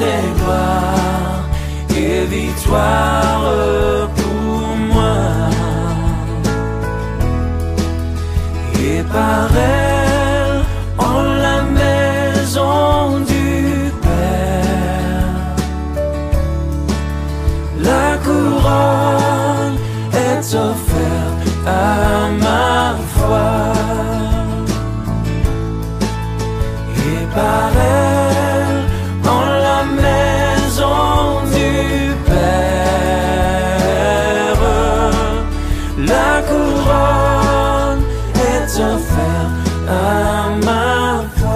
Elle est gloire et victoire pour moi. Et par elle, en la maison du Père, la couronne est offerte à ma foi. Et par elle, en la maison du Père, la couronne est offerte à ma foi.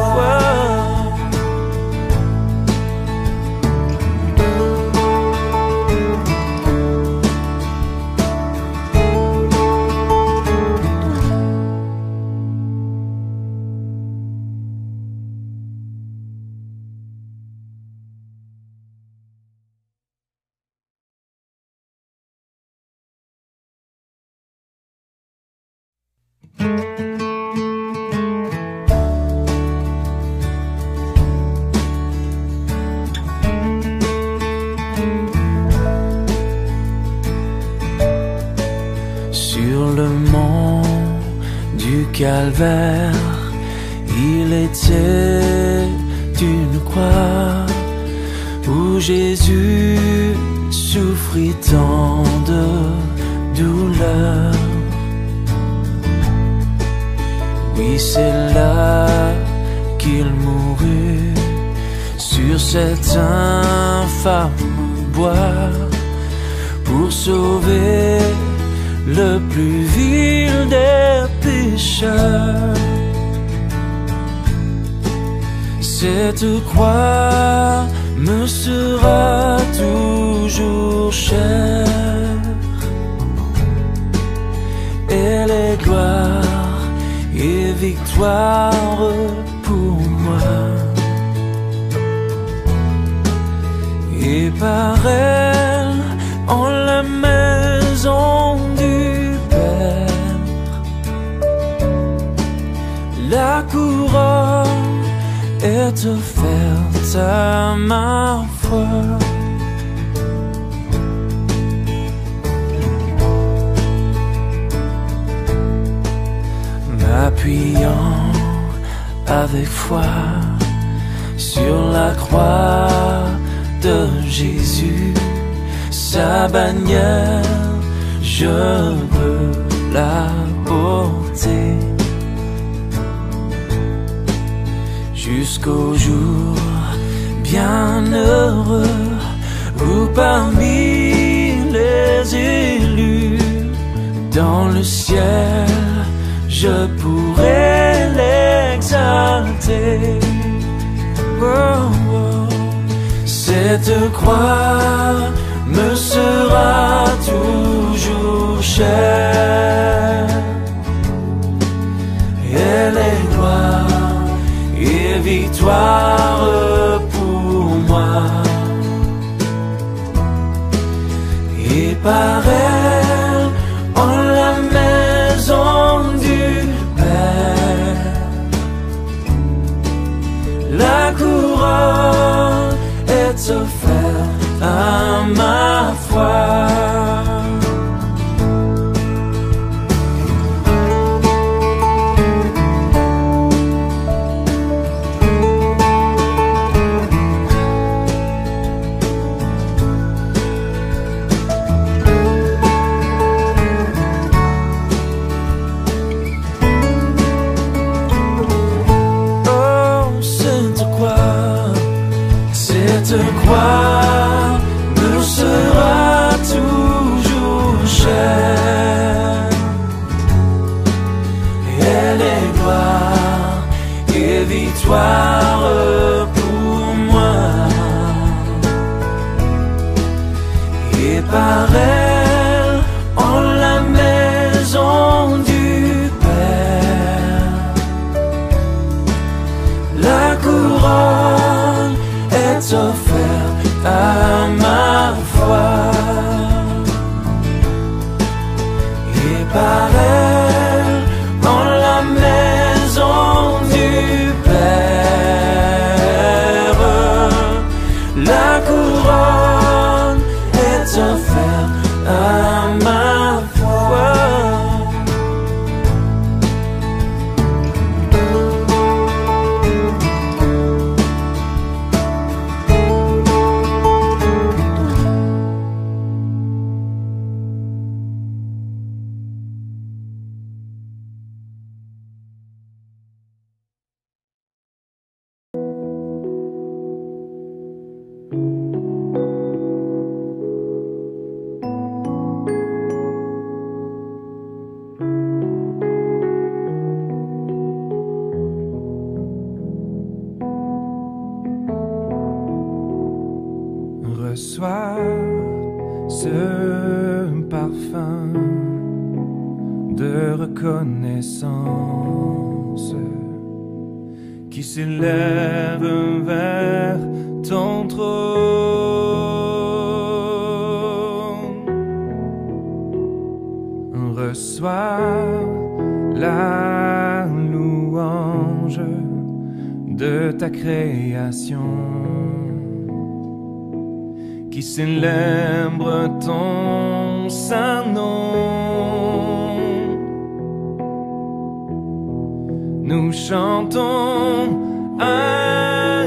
Sur le mont du Calvaire, il était une croix où Jésus souffrit tant de douleur. Oui, c'est là qu'il mourut sur cet infâme bois pour sauver le plus vil des pécheurs. Cette croix me sera toujours chère. Elle est gloire et victoire pour moi. Et par elle, en la maison du Père, la couronne est offerte à ma foi. M'appuyant avec foi sur la croix de Jésus, sa bannière, je veux la porter jusqu'au jour bienheureux où parmi les élus dans le ciel je pourrai l'exalter. Oh, oh. Cette croix me sera toujours chère. Elle est gloire et victoire pour moi. Et par elle, en la maison du Père, la couronne est offerte à ma foi. Cette croix me sera toujours chère. Elle est gloire et victoire pour moi. Et par elle, en la maison du Père, la couronne est offerte à ma foi. Et par elle, en la maison du Père, la reçois ce parfum de reconnaissance qui s'élève vers ton trône. Reçois la louange de ta création qui célèbre ton saint nom. Nous chantons Alléluia,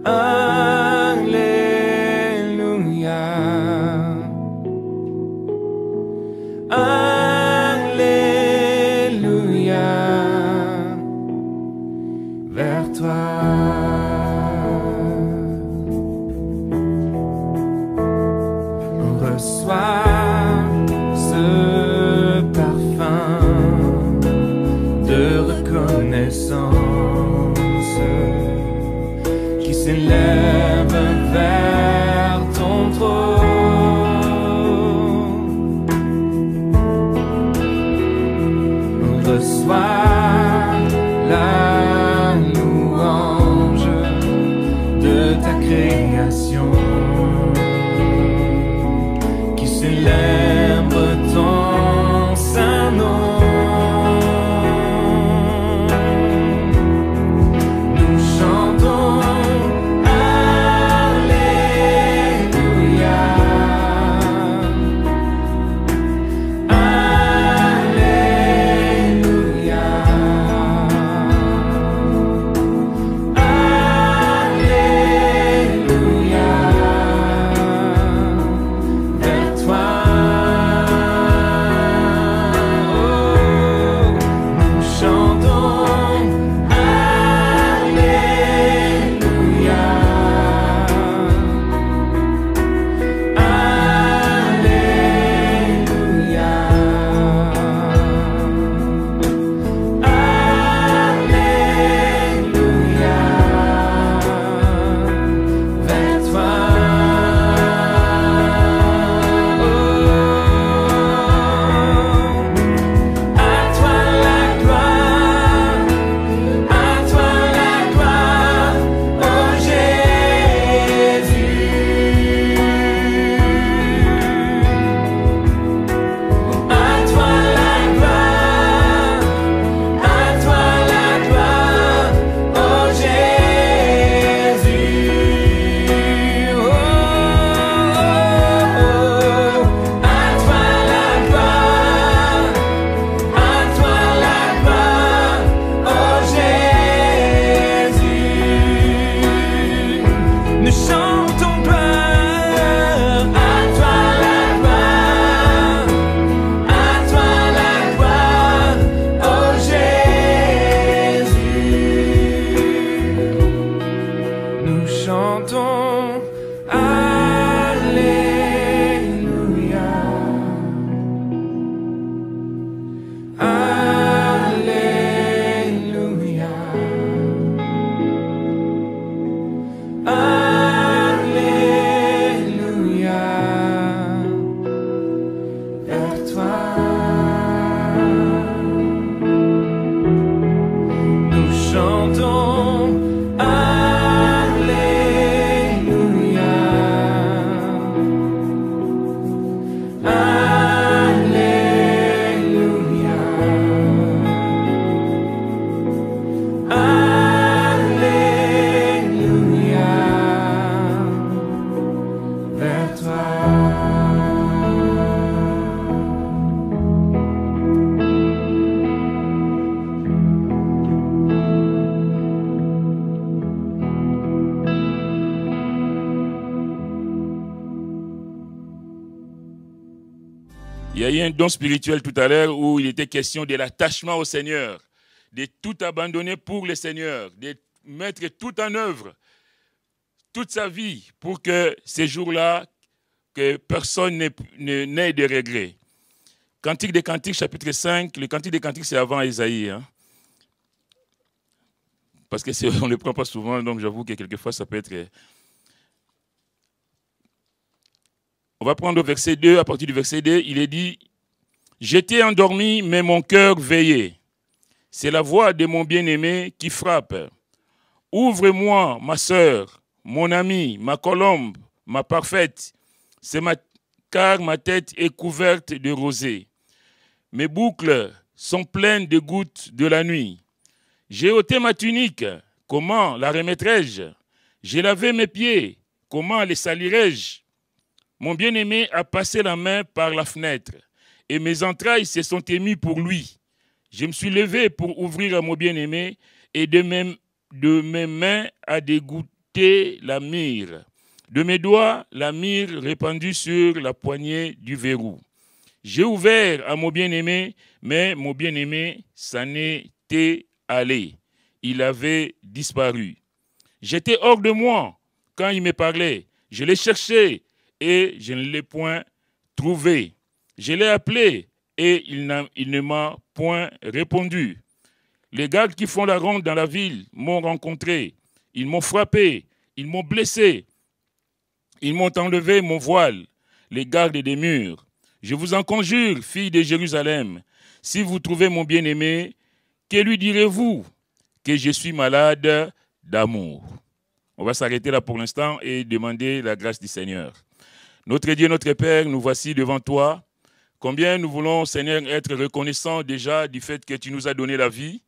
Alléluia, Alléluia, vers toi. On reçoit ce parfum de reconnaissance qui s'élève vers ton trône. On reçoit la louange de ta création qui célèbre ton saint nom. Nous chantons Alléluia, Alléluia, Alléluia, vers toi. Nous chantons Alléluia, Alléluia, Alléluia, vers toi. À toi la gloire, à toi la gloire, oh Jésus. À toi la gloire, à toi la gloire, oh Jésus. Oh, oh, oh. À toi la gloire, à toi la gloire, oh Jésus. Nous chantons gloire, à toi la gloire, à toi la gloire, oh Jésus. Nous chantons Alléluia, Alléluia, Alléluia, vers toi. Nous chantons Alléluia, Alléluia, Alléluia, vers toi. Il y a eu un don spirituel tout à l'heure où il était question de l'attachement au Seigneur, de tout abandonner pour le Seigneur, de mettre tout en œuvre, toute sa vie, pour que ces jours-là, que personne n'ait de regrets. Cantique des Cantiques, chapitre 5, le Cantique des Cantiques, c'est avant Ésaïe. parce qu'on ne le prend pas souvent, donc j'avoue que quelquefois ça peut être... On va prendre le verset 2, à partir du verset 2, il est dit « J'étais endormi, mais mon cœur veillait. C'est la voix de mon bien-aimé qui frappe. Ouvre-moi, ma sœur, mon amie, ma colombe, ma parfaite, car ma tête est couverte de rosée. Mes boucles sont pleines de gouttes de la nuit. J'ai ôté ma tunique, comment la remettrai-je? J'ai lavé mes pieds, comment les salirai-je? Mon bien-aimé a passé la main par la fenêtre, et mes entrailles se sont émues pour lui. Je me suis levé pour ouvrir à mon bien-aimé, et de mes mains a dégoûté la myrrhe. De mes doigts, la myrrhe répandue sur la poignée du verrou. J'ai ouvert à mon bien-aimé, mais mon bien-aimé s'en était allé. Il avait disparu. J'étais hors de moi quand il me parlait. Je l'ai cherché et je ne l'ai point trouvé. Je l'ai appelé et il ne m'a point répondu. Les gardes qui font la ronde dans la ville m'ont rencontré. Ils m'ont frappé, ils m'ont blessé. Ils m'ont enlevé mon voile, les gardes des murs. Je vous en conjure, filles de Jérusalem, si vous trouvez mon bien-aimé, que lui direz-vous? Que je suis malade d'amour. On va s'arrêter là pour l'instant et demander la grâce du Seigneur. Notre Dieu, notre Père, nous voici devant toi. Combien nous voulons, Seigneur, être reconnaissants déjà du fait que tu nous as donné la vie.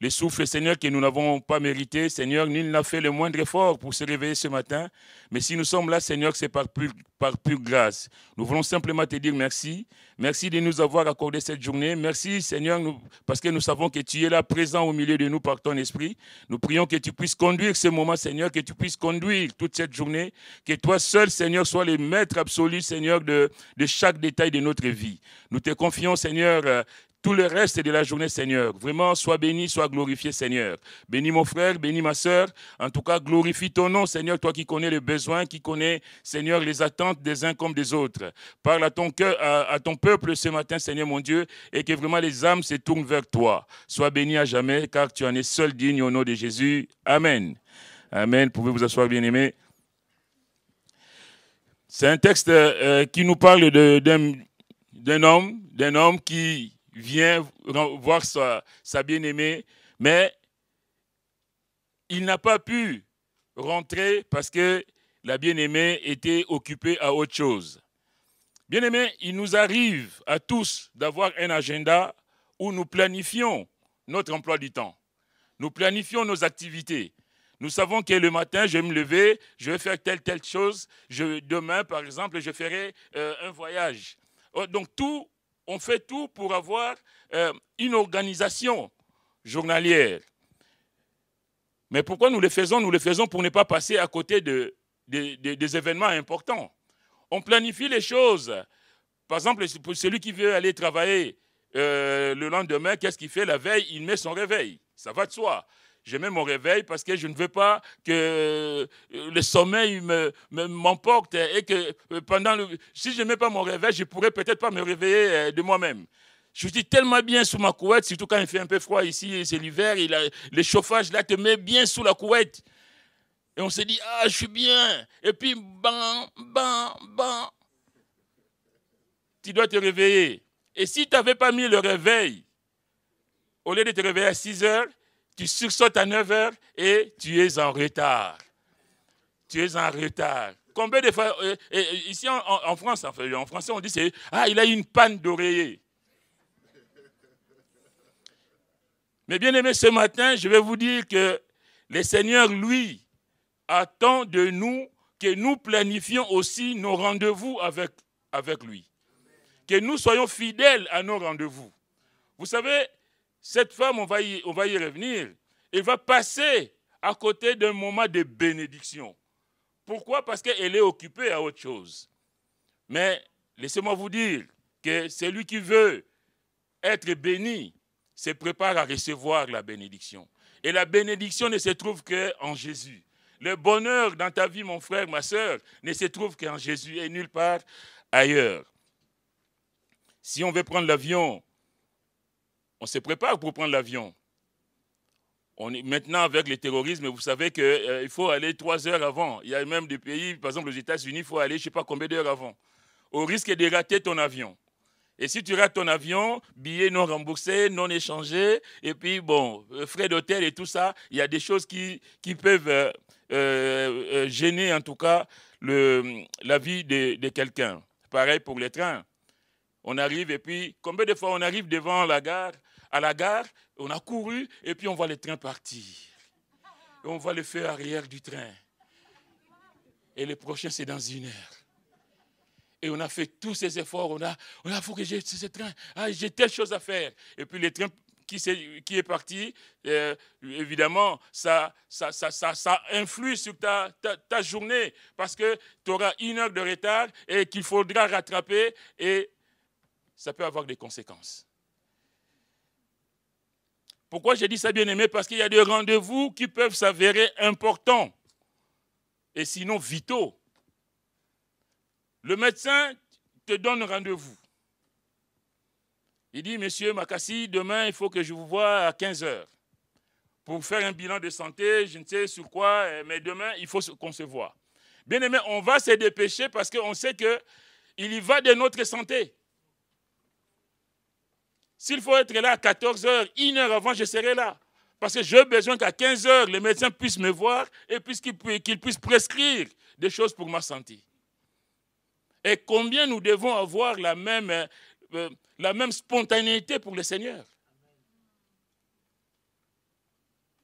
Les souffles, Seigneur, que nous n'avons pas mérité. Seigneur, nul n'a fait le moindre effort pour se réveiller ce matin. Mais si nous sommes là, Seigneur, c'est par pure grâce. Nous voulons simplement te dire merci. Merci de nous avoir accordé cette journée. Merci, Seigneur, parce que nous savons que tu es là, présent au milieu de nous par ton esprit. Nous prions que tu puisses conduire ce moment, Seigneur, que tu puisses conduire toute cette journée. Que toi seul, Seigneur, sois le maître absolu, Seigneur, de chaque détail de notre vie. Nous te confions, Seigneur, tout le reste de la journée, Seigneur. Vraiment, sois béni, sois glorifié, Seigneur. Bénis mon frère, bénis ma sœur. En tout cas, glorifie ton nom, Seigneur, toi qui connais les besoins, qui connais, Seigneur, les attentes des uns comme des autres. Parle à ton cœur, à ton peuple ce matin, Seigneur mon Dieu, et que vraiment les âmes se tournent vers toi. Sois béni à jamais, car tu en es seul digne au nom de Jésus. Amen. Amen. Pouvez vous asseoir, bien-aimés. C'est un texte qui nous parle d'un homme qui vient voir sa bien-aimée, mais il n'a pas pu rentrer parce que la bien-aimée était occupée à autre chose. Bien-aimés, il nous arrive à tous d'avoir un agenda où nous planifions notre emploi du temps. Nous planifions nos activités. Nous savons que le matin, je vais me lever, je vais faire telle chose. Demain, par exemple, je ferai un voyage. Donc, on fait tout pour avoir une organisation journalière. Mais pourquoi nous le faisons? Nous le faisons pour ne pas passer à côté des événements importants. On planifie les choses. Par exemple, pour celui qui veut aller travailler le lendemain, qu'est-ce qu'il fait la veille? Il met son réveil. Ça va de soi. Je mets mon réveil parce que je ne veux pas que le sommeil m'emporte et que si je ne mets pas mon réveil, je ne pourrais peut-être pas me réveiller de moi-même. Je suis tellement bien sous ma couette, surtout quand il fait un peu froid ici, c'est l'hiver, le chauffage là te met bien sous la couette. Et on se dit, ah, je suis bien. Et puis, tu dois te réveiller. Et si tu n'avais pas mis le réveil, au lieu de te réveiller à 6 heures, tu sursautes à 9 heures et tu es en retard. Tu es en retard. Combien de fois, ici en France, en français, on dit, il a eu une panne d'oreiller. Mais bien aimé, ce matin, je vais vous dire que le Seigneur, lui, attend de nous que nous planifions aussi nos rendez-vous avec lui. Que nous soyons fidèles à nos rendez-vous. Vous savez, cette femme, on va y revenir, elle va passer à côté d'un moment de bénédiction. Pourquoi? Parce qu'elle est occupée à autre chose. Mais laissez-moi vous dire que celui qui veut être béni se prépare à recevoir la bénédiction. Et la bénédiction ne se trouve qu'en Jésus. Le bonheur dans ta vie, mon frère, ma soeur, ne se trouve qu'en Jésus et nulle part ailleurs. Si on veut prendre l'avion, on se prépare pour prendre l'avion. Maintenant, avec le terrorisme, vous savez qu'il faut aller 3 heures avant. Il y a même des pays, par exemple aux États-Unis, il faut aller je ne sais pas combien d'heures avant, au risque de rater ton avion. Et si tu rates ton avion, billets non remboursés, non échangés, et puis bon, frais d'hôtel et tout ça, il y a des choses qui peuvent gêner en tout cas la vie de quelqu'un. Pareil pour les trains. On arrive et puis, combien de fois on arrive devant à la gare, on a couru et puis on voit le train partir. Et on voit le feu arrière du train. Et le prochain, c'est dans 1 heure. Et on a fait tous ces efforts, on a faut que j'ai ce train, j'ai telle chose à faire. Et puis le train qui est parti, évidemment, ça influe sur ta journée parce que tu auras 1 heure de retard et qu'il faudra rattraper et ça peut avoir des conséquences. Pourquoi j'ai dit ça, bien-aimé? Parce qu'il y a des rendez-vous qui peuvent s'avérer importants et sinon vitaux. Le médecin te donne rendez-vous. Il dit, monsieur Makassi, demain, il faut que je vous voie à 15 heures pour faire un bilan de santé, je ne sais sur quoi, mais demain, il faut qu'on se voie. Bien aimé, on va se dépêcher parce qu'on sait qu'il y va de notre santé. S'il faut être là à 14 heures, 1 heure avant, je serai là. Parce que j'ai besoin qu'à 15 heures, le médecin puisse me voir et qu'il puisse prescrire des choses pour ma santé. Et combien nous devons avoir la même spontanéité pour le Seigneur.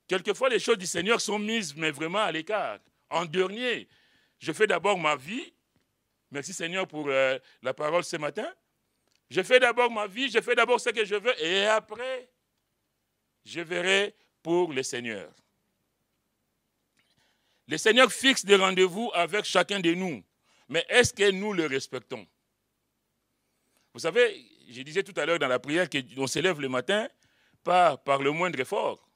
Quelquefois, les choses du Seigneur sont mises, mais vraiment à l'écart. En dernier, je fais d'abord ma vie. Merci Seigneur pour la parole ce matin. Je fais d'abord ma vie, je fais d'abord ce que je veux, et après, je verrai pour le Seigneur. Le Seigneur fixe des rendez-vous avec chacun de nous. Mais est-ce que nous le respectons? Vous savez, je disais tout à l'heure dans la prière qu'on se lève le matin, pas par le moindre effort.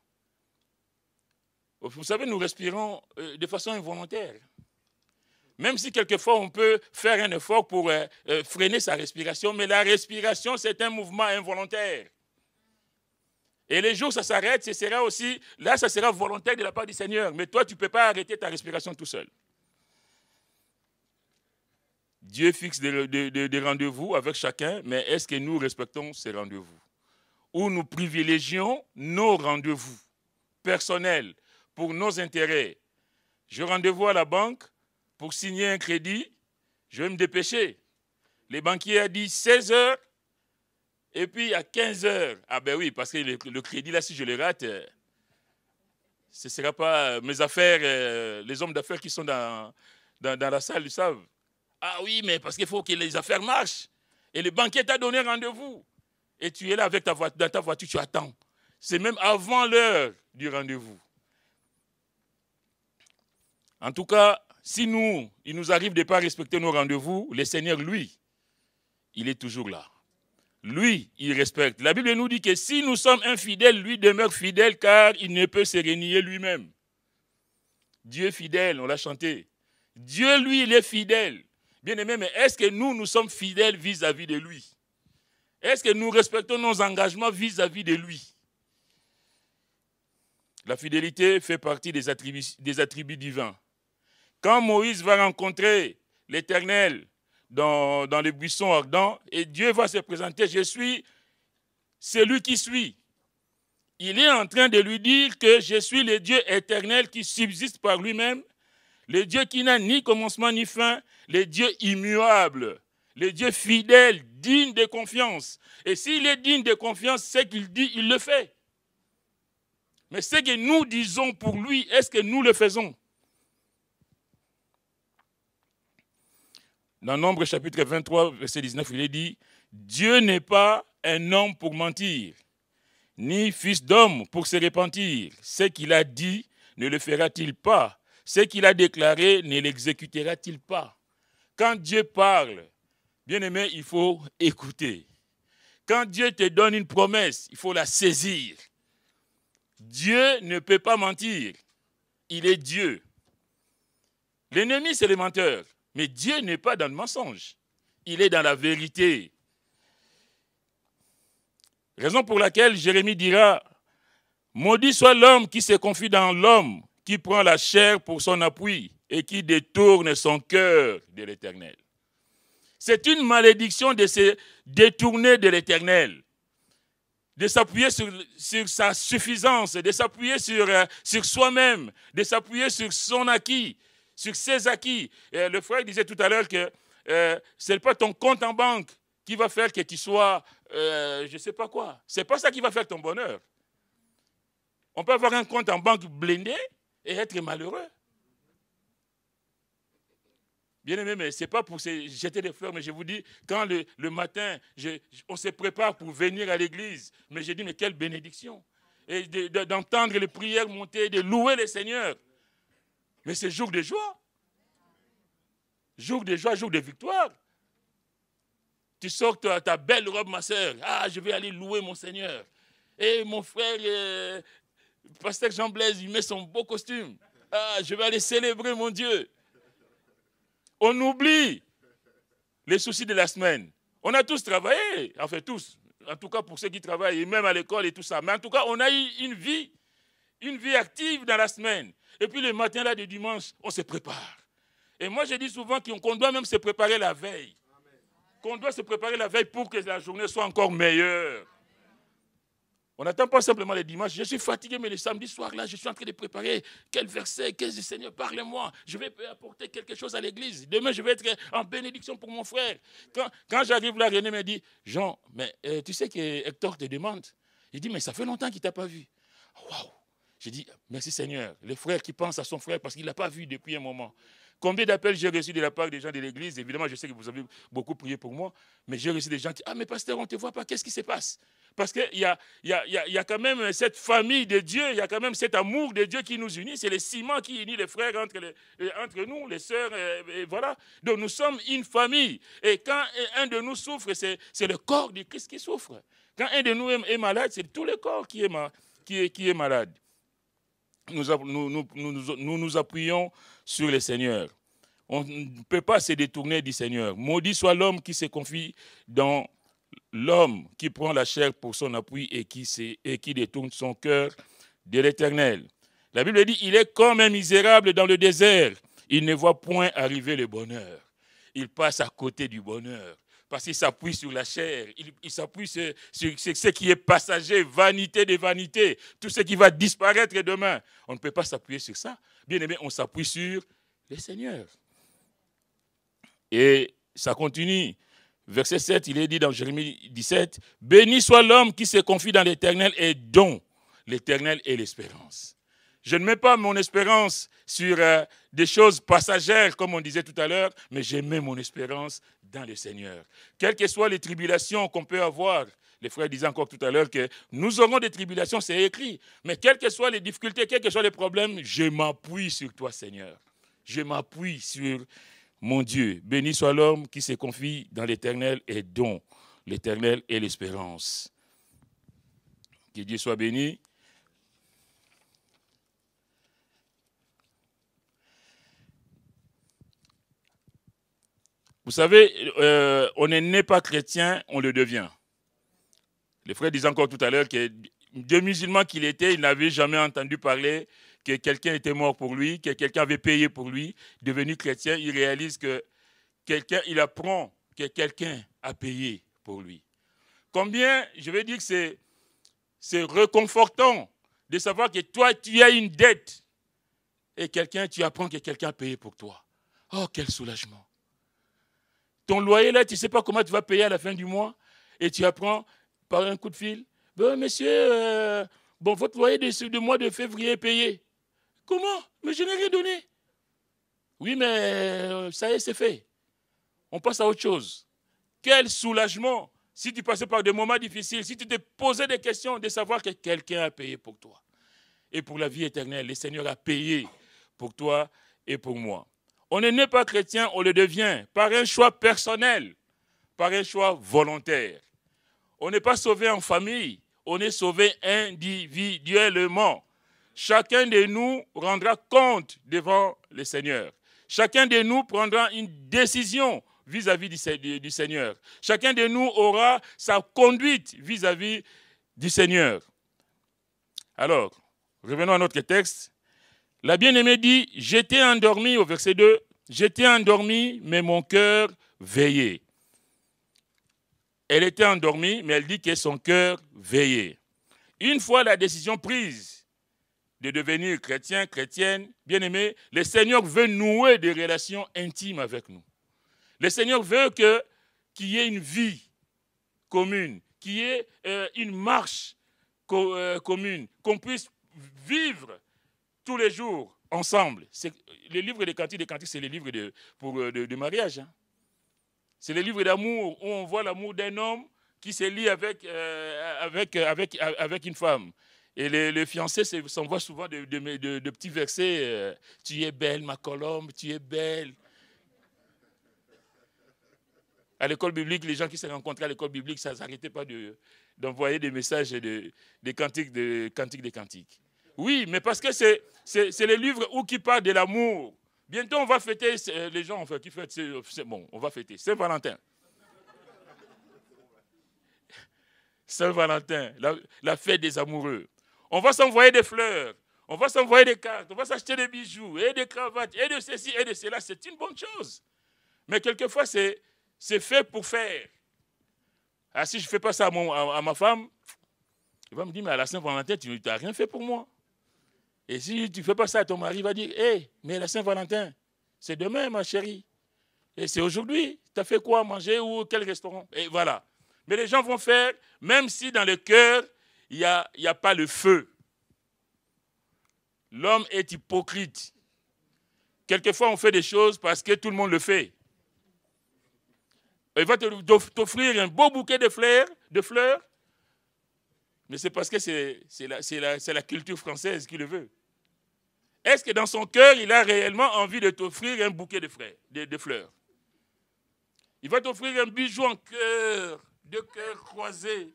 Vous savez, nous respirons de façon involontaire. Même si quelquefois on peut faire un effort pour freiner sa respiration, mais la respiration, c'est un mouvement involontaire. Et les jours où ça s'arrête, ce sera aussi, là, ça sera volontaire de la part du Seigneur. Mais toi, tu ne peux pas arrêter ta respiration tout seul. Dieu fixe des rendez-vous avec chacun, mais est-ce que nous respectons ces rendez-vous? Ou nous privilégions nos rendez-vous personnels pour nos intérêts? Je rendez-vous à la banque pour signer un crédit, je vais me dépêcher. Le banquier a dit 16 heures, et puis à 15 heures. Ah ben oui, parce que le crédit, là, si je le rate, ce ne sera pas mes affaires, les hommes d'affaires qui sont dans la salle, ils savent. Ah oui, mais parce qu'il faut que les affaires marchent. Et le banquier t'a donné rendez-vous. Et tu es là avec dans ta voiture, tu attends. C'est même avant l'heure du rendez-vous. En tout cas, si il nous arrive de ne pas respecter nos rendez-vous, le Seigneur, lui, il est toujours là. Lui, il respecte. La Bible nous dit que si nous sommes infidèles, lui demeure fidèle car il ne peut se renier lui-même. Dieu fidèle, on l'a chanté. Dieu, lui, il est fidèle. Bien-aimé, mais est-ce que nous sommes fidèles vis-à-vis de lui? Est-ce que nous respectons nos engagements vis-à-vis de lui? La fidélité fait partie des attributs divins. Quand Moïse va rencontrer l'Éternel dans le buisson ardent, et Dieu va se présenter, je suis celui qui suis. Il est en train de lui dire que je suis le Dieu éternel qui subsiste par lui-même, le Dieu qui n'a ni commencement ni fin, le Dieu immuable, le Dieu fidèle, digne de confiance. Et s'il est digne de confiance, ce qu'il dit, il le fait. Mais ce que nous disons pour lui, est-ce que nous le faisons? Dans Nombre chapitre 23, verset 19, il est dit « Dieu n'est pas un homme pour mentir, ni fils d'homme pour se repentir. Ce qu'il a dit, ne le fera-t-il pas? Ce qu'il a déclaré, ne l'exécutera-t-il pas ?» Quand Dieu parle, bien-aimé, il faut écouter. Quand Dieu te donne une promesse, il faut la saisir. Dieu ne peut pas mentir. Il est Dieu. L'ennemi, c'est le menteur. Mais Dieu n'est pas dans le mensonge. Il est dans la vérité. Raison pour laquelle Jérémie dira Maudit soit l'homme qui se confie dans l'homme, qui prend la chair pour son appui et qui détourne son cœur de l'Éternel. C'est une malédiction de se détourner de l'Éternel, de s'appuyer sur sa suffisance, de s'appuyer sur soi-même, de s'appuyer sur son acquis, sur ses acquis. Et le frère disait tout à l'heure que ce n'est pas ton compte en banque qui va faire que tu sois, je ne sais pas quoi. Ce n'est pas ça qui va faire ton bonheur. On peut avoir un compte en banque blindé et être malheureux. Bien aimé, mais ce n'est pas pour se jeter des fleurs, mais je vous dis, quand le matin, on se prépare pour venir à l'église, mais je dis, mais quelle bénédiction. Et d'entendre les prières monter, de louer le Seigneur. Mais c'est jour de joie. Jour de joie, jour de victoire. Tu sors ta belle robe, ma soeur. Ah, je vais aller louer mon Seigneur. Et mon frère, pasteur Jean Blaise, il met son beau costume. Ah, je vais aller célébrer mon Dieu. On oublie les soucis de la semaine. On a tous travaillé, enfin tous, en tout cas pour ceux qui travaillent, et même à l'école et tout ça. Mais en tout cas, on a eu une vie active dans la semaine. Et puis le matin là de dimanche, on se prépare. Et moi, je dis souvent qu'on doit même se préparer la veille. Qu'on doit se préparer la veille pour que la journée soit encore meilleure. On n'attend pas simplement les dimanches. Je suis fatigué, mais le samedi soir, là, je suis en train de préparer quel verset, quel Seigneur, parle-moi. Je vais apporter quelque chose à l'église. Demain, je vais être en bénédiction pour mon frère. Quand j'arrive là, René me dit, Jean, mais tu sais que Hector te demande. Il dit, mais ça fait longtemps qu'il ne t'a pas vu. Waouh! J'ai dit, merci Seigneur. Le frère qui pense à son frère parce qu'il ne l'a pas vu depuis un moment. Combien d'appels j'ai reçus de la part des gens de l'église? Évidemment, je sais que vous avez beaucoup prié pour moi, mais j'ai reçu des gens qui disent, ah, mais pasteur, on ne te voit pas, qu'est-ce qui se passe? Parce qu'il y a quand même cette famille de Dieu, il y a quand même cet amour de Dieu qui nous unit. C'est le ciment qui unit les frères entre nous, les sœurs, et voilà. Donc nous sommes une famille. Et quand un de nous souffre, c'est le corps de Christ qui souffre. Quand un de nous est malade, c'est tout le corps qui est malade. Nous nous appuyons sur le Seigneur. On ne peut pas se détourner du Seigneur. Maudit soit l'homme qui se confie dans l'homme, qui prend la chair pour son appui et qui détourne son cœur de l'Éternel. La Bible dit, il est comme un misérable dans le désert. Il ne voit point arriver le bonheur. Il passe à côté du bonheur. Parce qu'il s'appuie sur la chair, il s'appuie sur ce qui est passager, vanité des vanités, tout ce qui va disparaître demain. On ne peut pas s'appuyer sur ça. Bien aimé, on s'appuie sur le Seigneur. Et ça continue. Verset 7, il est dit dans Jérémie 17, « Béni soit l'homme qui se confie dans l'Éternel et dont l'Éternel est l'espérance. » Je ne mets pas mon espérance sur des choses passagères, comme on disait tout à l'heure, mais je mets mon espérance dans le Seigneur. Quelles que soient les tribulations qu'on peut avoir, les frères disaient encore tout à l'heure que nous aurons des tribulations, c'est écrit. Mais quelles que soient les difficultés, quels que soient les problèmes, je m'appuie sur toi, Seigneur. Je m'appuie sur mon Dieu. Béni soit l'homme qui se confie dans l'Éternel et dont l'Éternel est l'espérance. Que Dieu soit béni. Vous savez, on n'est né pas chrétien, on le devient. Le frère disait encore tout à l'heure que de musulman qu'il était, il n'avait jamais entendu parler que quelqu'un était mort pour lui, que quelqu'un avait payé pour lui. Devenu chrétien, il réalise que il apprend que quelqu'un a payé pour lui. Combien, je veux dire que c'est réconfortant de savoir que toi, tu as une dette et tu apprends que quelqu'un a payé pour toi. Oh, quel soulagement! Ton loyer, là, tu ne sais pas comment tu vas payer à la fin du mois et tu apprends par un coup de fil. Ben, monsieur, votre loyer du mois de février est payé. Comment? Mais je n'ai rien donné. Oui, mais ça y est, c'est fait. On passe à autre chose. Quel soulagement si tu passais par des moments difficiles, si tu te posais des questions, de savoir que quelqu'un a payé pour toi. Et pour la vie éternelle, le Seigneur a payé pour toi et pour moi. On n'est pas chrétien, on le devient par un choix personnel, par un choix volontaire. On n'est pas sauvé en famille, on est sauvé individuellement. Chacun de nous rendra compte devant le Seigneur. Chacun de nous prendra une décision vis-à-vis du Seigneur. Chacun de nous aura sa conduite vis-à-vis du Seigneur. Alors, revenons à notre texte. La bien-aimée dit, j'étais endormi, au verset 2, j'étais endormi, mais mon cœur veillait. Elle était endormie, mais elle dit que son cœur veillait. Une fois la décision prise de devenir chrétien, chrétienne, bien-aimé, le Seigneur veut nouer des relations intimes avec nous. Le Seigneur veut qu'il y ait une vie commune, qu'il y ait une marche commune, qu'on puisse vivre tous les jours ensemble. Le livre des Cantiques, c'est le livre de mariage. Hein. C'est le livre d'amour où on voit l'amour d'un homme qui se lie avec une femme. Et les fiancés s'envoient souvent de petits versets. Tu es belle, ma colombe, tu es belle. À l'école biblique, les gens qui se rencontraient à l'école biblique, ça ne s'arrêtait pas d'envoyer des messages des cantiques des cantiques. Oui, mais parce que c'est le livre qui parle de l'amour. Bientôt, on va fêter, les gens qui fêtent, bon, on va fêter Saint-Valentin. Saint-Valentin, la fête des amoureux. On va s'envoyer des fleurs, on va s'envoyer des cartes, on va s'acheter des bijoux, et des cravates, et de ceci, et de cela. C'est une bonne chose. Mais quelquefois, c'est fait pour faire. Ah, si je ne fais pas ça à ma femme, elle va me dire, mais à la Saint-Valentin, tu n'as rien fait pour moi. Et si tu ne fais pas ça à ton mari, il va dire, hé, mais la Saint-Valentin, c'est demain, ma chérie. Et c'est aujourd'hui. Tu as fait quoi manger ou quel restaurant? Et voilà. Mais les gens vont faire, même si dans le cœur, il n'y a pas le feu. L'homme est hypocrite. Quelquefois, on fait des choses parce que tout le monde le fait. Il va t'offrir un beau bouquet de fleurs, mais c'est parce que c'est la culture française qui le veut. Est-ce que dans son cœur, il a réellement envie de t'offrir un bouquet de fleurs? Il va t'offrir un bijou en cœur, de cœur croisé.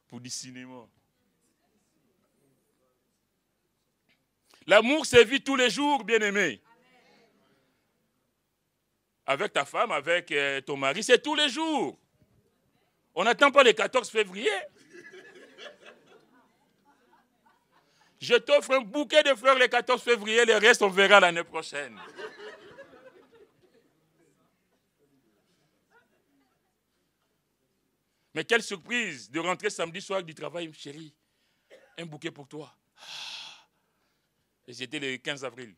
Pour du cinéma. L'amour se vit tous les jours, bien-aimé. Avec ta femme, avec ton mari, c'est tous les jours. On n'attend pas le 14 février. Je t'offre un bouquet de fleurs le 14 février, le reste on verra l'année prochaine. Mais quelle surprise de rentrer samedi soir du travail, chérie. Un bouquet pour toi. Et c'était le 15 avril.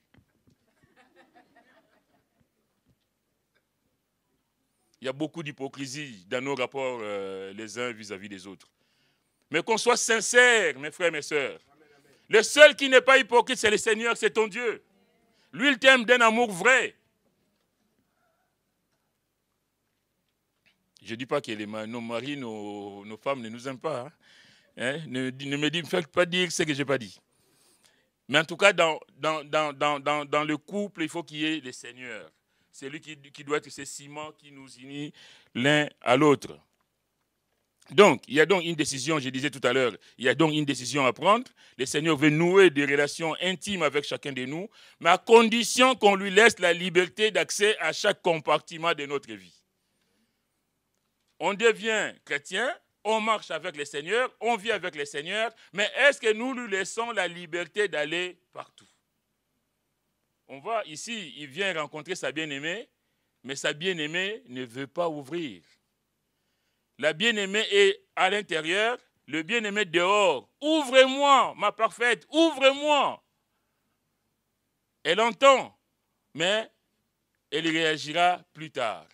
Il y a beaucoup d'hypocrisie dans nos rapports les uns vis-à-vis des autres. Mais qu'on soit sincère, mes frères et mes sœurs. Le seul qui n'est pas hypocrite, c'est le Seigneur, c'est ton Dieu. Lui, il t'aime d'un amour vrai. Je ne dis pas que nos maris, nos femmes ne nous aiment pas. Hein? Ne me faites pas dire ce que je n'ai pas dit. Mais en tout cas, dans le couple, il faut qu'il y ait le Seigneur. C'est lui qui doit être ce ciment qui nous unit l'un à l'autre. Donc, il y a donc une décision, je disais tout à l'heure, il y a donc une décision à prendre. Le Seigneur veut nouer des relations intimes avec chacun de nous, mais à condition qu'on lui laisse la liberté d'accès à chaque compartiment de notre vie. On devient chrétien, on marche avec le Seigneur, on vit avec le Seigneur, mais est-ce que nous lui laissons la liberté d'aller partout? On voit ici, il vient rencontrer sa bien-aimée, mais sa bien-aimée ne veut pas ouvrir. La bien-aimée est à l'intérieur, le bien-aimé dehors. Ouvrez-moi, ma parfaite, ouvrez-moi. Elle entend, mais elle réagira plus tard.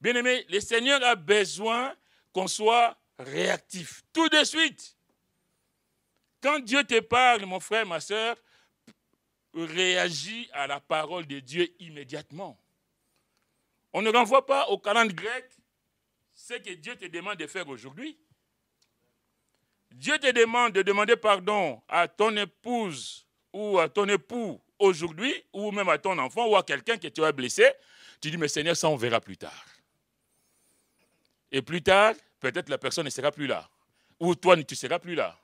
Bien-aimé, le Seigneur a besoin qu'on soit réactif, tout de suite. Quand Dieu te parle, mon frère, ma soeur, réagis à la parole de Dieu immédiatement. On ne renvoie pas au calendrier grec ce que Dieu te demande de faire aujourd'hui. Dieu te demande de demander pardon à ton épouse ou à ton époux aujourd'hui, ou même à ton enfant ou à quelqu'un que tu as blessé. Tu dis, mais Seigneur, ça on verra plus tard. Et plus tard, peut-être la personne ne sera plus là. Ou toi, tu ne seras plus là.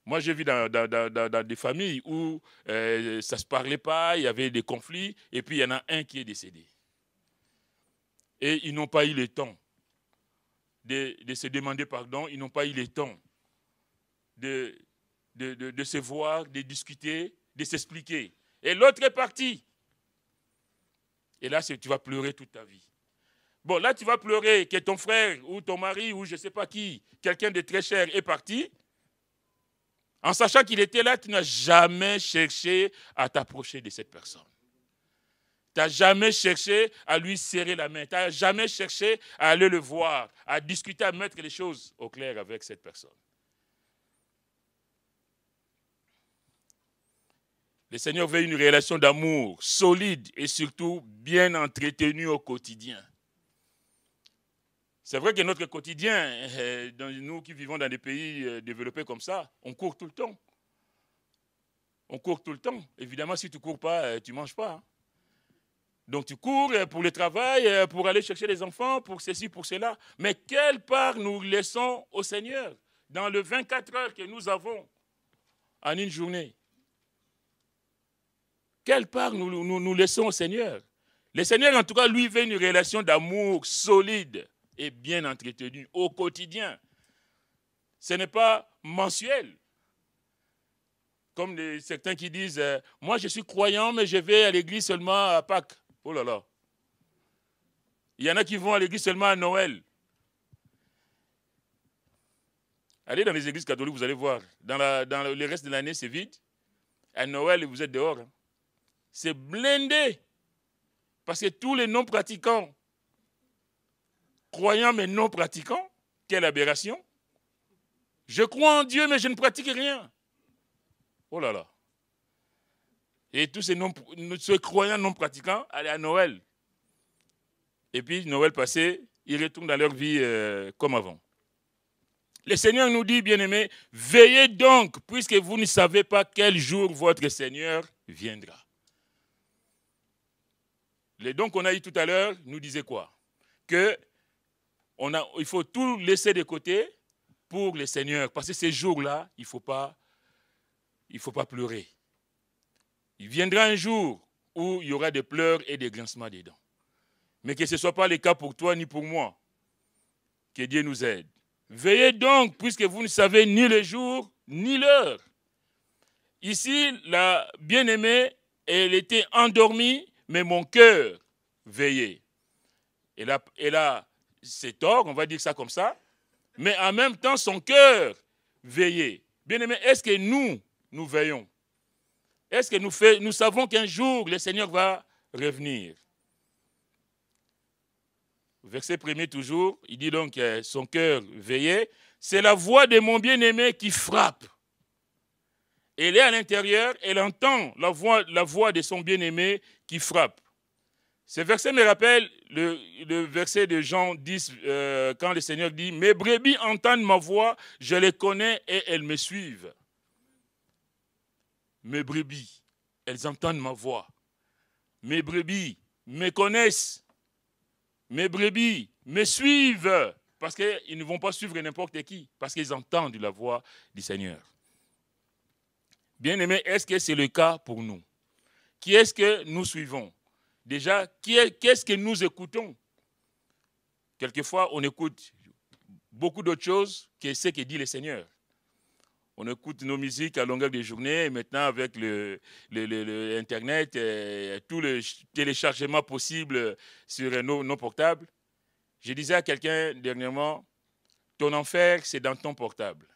Moi, j'ai vu dans des familles où ça ne se parlait pas, il y avait des conflits, et puis il y en a un qui est décédé. Et ils n'ont pas eu le temps de se demander pardon, ils n'ont pas eu le temps de se voir, de discuter, de s'expliquer. Et l'autre est parti. Et là, tu vas pleurer toute ta vie. Bon, là, tu vas pleurer que ton frère ou ton mari ou je ne sais pas qui, quelqu'un de très cher est parti. En sachant qu'il était là, tu n'as jamais cherché à t'approcher de cette personne. Tu n'as jamais cherché à lui serrer la main. Tu n'as jamais cherché à aller le voir, à discuter, à mettre les choses au clair avec cette personne. Le Seigneur veut une relation d'amour solide et surtout bien entretenue au quotidien. C'est vrai que notre quotidien, nous qui vivons dans des pays développés comme ça, on court tout le temps. On court tout le temps. Évidemment, si tu ne cours pas, tu ne manges pas. Donc tu cours pour le travail, pour aller chercher les enfants, pour ceci, pour cela. Mais quelle part nous laissons au Seigneur dans les 24 heures que nous avons en une journée? Quelle part nous laissons au Seigneur? Le Seigneur, en tout cas, lui, veut une relation d'amour solide et bien entretenue au quotidien. Ce n'est pas mensuel. Comme certains qui disent, moi je suis croyant, mais je vais à l'église seulement à Pâques. Oh là là. Il y en a qui vont à l'église seulement à Noël. Allez dans les églises catholiques, vous allez voir. Dans le reste de l'année, c'est vide. À Noël, vous êtes dehors. Hein. C'est blindé. Parce que tous les non-pratiquants, croyants mais non-pratiquants, quelle aberration. Je crois en Dieu, mais je ne pratique rien. Oh là là. Et tous ces croyants non-pratiquants allaient à Noël. Et puis, Noël passé, ils retournent dans leur vie comme avant. Le Seigneur nous dit, bien-aimés, veillez donc, puisque vous ne savez pas quel jour votre Seigneur viendra. Les dons qu'on a eu tout à l'heure nous disaient quoi? Il faut tout laisser de côté pour le Seigneur. Parce que ces jours-là, il ne faut pas pleurer. Il viendra un jour où il y aura des pleurs et des grincements des dents. Mais que ce ne soit pas le cas pour toi ni pour moi. Que Dieu nous aide. Veillez donc, puisque vous ne savez ni le jour ni l'heure. Ici, la bien-aimée, elle était endormie, mais mon cœur veillait. Elle a ses torts, on va dire ça comme ça, mais en même temps, son cœur veillait. Bien-aimé, est-ce que nous veillons? Est-ce que nous savons qu'un jour, le Seigneur va revenir? Verset 1er toujours, il dit donc son cœur veillait. C'est la voix de mon bien-aimé qui frappe. Elle est à l'intérieur, elle entend la voix de son bien-aimé qui frappe. Ce verset me rappelle le verset de Jean 10, quand le Seigneur dit « Mes brebis entendent ma voix, je les connais et elles me suivent. » Mes brebis, elles entendent ma voix. Mes brebis me connaissent. Mes brebis me suivent. Parce qu'ils ne vont pas suivre n'importe qui. Parce qu'ils entendent la voix du Seigneur. Bien-aimés, est-ce que c'est le cas pour nous? Qui est-ce que nous suivons? Déjà, qu'est-ce que nous écoutons? Quelquefois, on écoute beaucoup d'autres choses que ce que dit le Seigneur. On écoute nos musiques à longueur de journée, et maintenant avec Internet, tout le téléchargement possible sur nos portables. Je disais à quelqu'un dernièrement, ton enfer, c'est dans ton portable.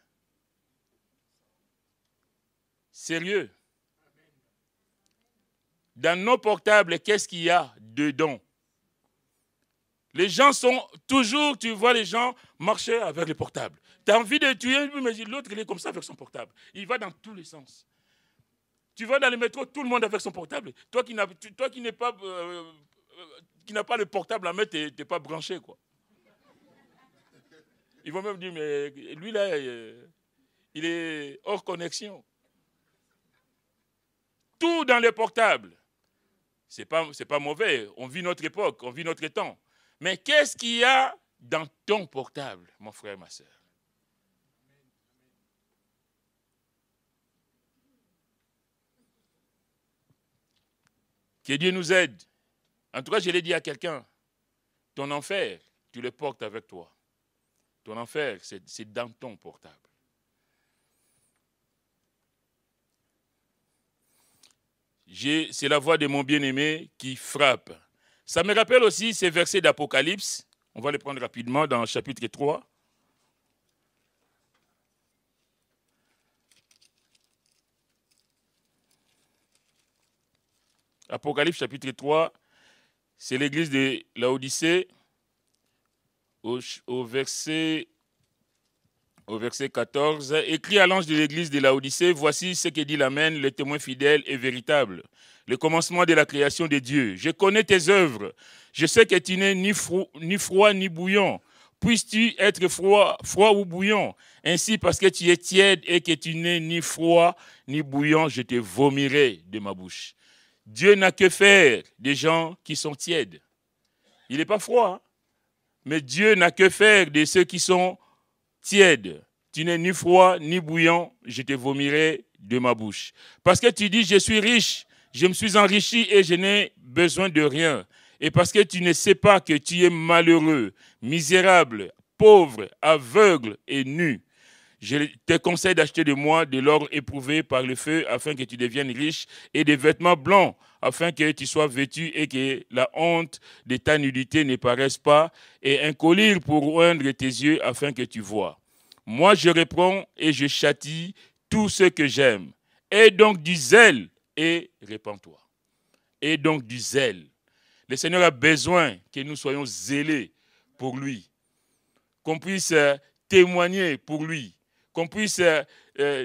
Sérieux. Dans nos portables, qu'est-ce qu'il y a dedans? Les gens sont toujours, tu vois les gens marcher avec le portable. Tu as envie de tuer, mais l'autre il est comme ça avec son portable. Il va dans tous les sens. Tu vas dans le métro, tout le monde avec son portable. Toi qui n'as pas le portable à mettre, tu n'es pas branché, quoi. Ils vont même dire, mais lui là, il est hors connexion. Tout dans le portable. C'est pas mauvais. On vit notre époque, on vit notre temps. Mais qu'est-ce qu'il y a dans ton portable, mon frère, ma soeur? Que Dieu nous aide. En tout cas, je l'ai dit à quelqu'un. ton enfer, tu le portes avec toi. Ton enfer, c'est dans ton portable. C'est la voix de mon bien-aimé qui frappe. Ça me rappelle aussi ces versets d'Apocalypse. On va les prendre rapidement dans le chapitre 3. Apocalypse chapitre 3, c'est l'église de Laodicée au verset 14. Écrit à l'ange de l'église de Laodicée, voici ce que dit l'Amen, le témoin fidèle et véritable, le commencement de la création de Dieu. Je connais tes œuvres, je sais que tu n'es ni froid ni bouillant. Puisses-tu être froid ou bouillant? Ainsi, parce que tu es tiède et que tu n'es ni froid ni bouillant, je te vomirai de ma bouche. Dieu n'a que faire des gens qui sont tièdes. Il n'est pas froid, mais Dieu n'a que faire de ceux qui sont tièdes. Tu n'es ni froid ni bouillant, je te vomirai de ma bouche. Parce que tu dis, je suis riche, je me suis enrichi et je n'ai besoin de rien. Et parce que tu ne sais pas que tu es malheureux, misérable, pauvre, aveugle et nu. Je te conseille d'acheter de moi de l'or éprouvé par le feu afin que tu deviennes riche et des vêtements blancs afin que tu sois vêtu et que la honte de ta nudité ne paraisse pas et un collier pour oindre tes yeux afin que tu vois. Moi, je reprends et je châtie tout ce que j'aime. Aie donc du zèle et répands-toi. Aie donc du zèle. Le Seigneur a besoin que nous soyons zélés pour lui, qu'on puisse témoigner pour lui, qu'on puisse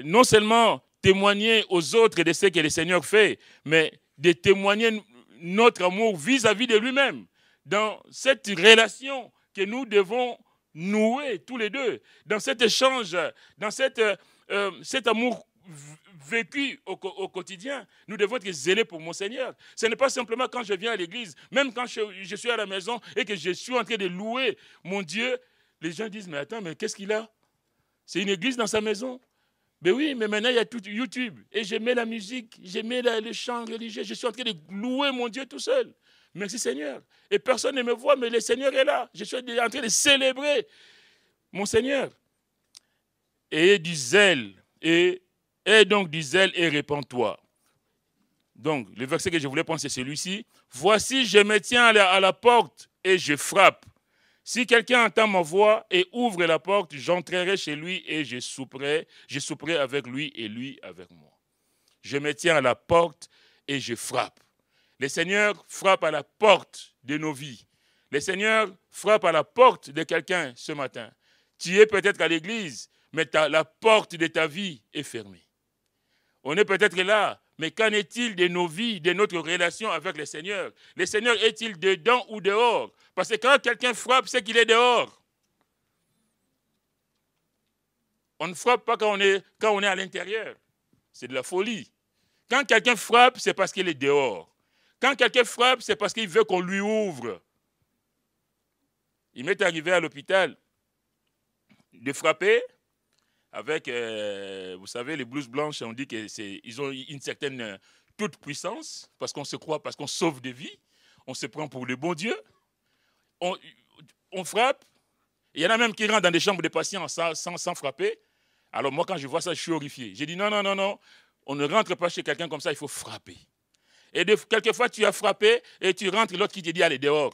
non seulement témoigner aux autres de ce que le Seigneur fait, mais de témoigner notre amour vis-à-vis de lui-même, dans cette relation que nous devons nouer tous les deux, dans cet échange, dans cet amour vécu au quotidien. Nous devons être zélés pour mon Seigneur. Ce n'est pas simplement quand je viens à l'église, même quand je suis à la maison et que je suis en train de louer mon Dieu, les gens disent, mais attends, mais qu'est-ce qu'il a? C'est une église dans sa maison. Ben oui, mais maintenant il y a tout YouTube. Et je mets la musique, je mets le chant religieux, je suis en train de louer mon Dieu tout seul. Merci Seigneur. Et personne ne me voit, mais le Seigneur est là. Je suis en train de célébrer mon Seigneur. Ayez du zèle, et donc du zèle et répands-toi. Donc, le verset que je voulais prendre, c'est celui-ci. Voici, je me tiens à la porte et je frappe. Si quelqu'un entend ma voix et ouvre la porte, j'entrerai chez lui et je souperai avec lui et lui avec moi. Je me tiens à la porte et je frappe. Le Seigneur frappe à la porte de nos vies. Le Seigneur frappe à la porte de quelqu'un ce matin. Tu es peut-être à l'église, mais la porte de ta vie est fermée. On est peut-être là, mais qu'en est-il de nos vies, de notre relation avec le Seigneur? Le Seigneur est-il dedans ou dehors? Parce que quand quelqu'un frappe, c'est qu'il est dehors. On ne frappe pas quand on est à l'intérieur. C'est de la folie. Quand quelqu'un frappe, c'est parce qu'il est dehors. Quand quelqu'un frappe, c'est parce qu'il veut qu'on lui ouvre. Il m'est arrivé à l'hôpital de frapper avec, vous savez, les blouses blanches, on dit qu'ils ont une certaine toute puissance, parce qu'on se croit, parce qu'on sauve des vies. On se prend pour le bon Dieu. On frappe. Il y en a même qui rentrent dans des chambres de patients sans frapper. Alors moi, quand je vois ça, je suis horrifié. J'ai dit non, on ne rentre pas chez quelqu'un comme ça, il faut frapper. Et quelquefois, tu as frappé et tu rentres, l'autre qui te dit, allez, dehors.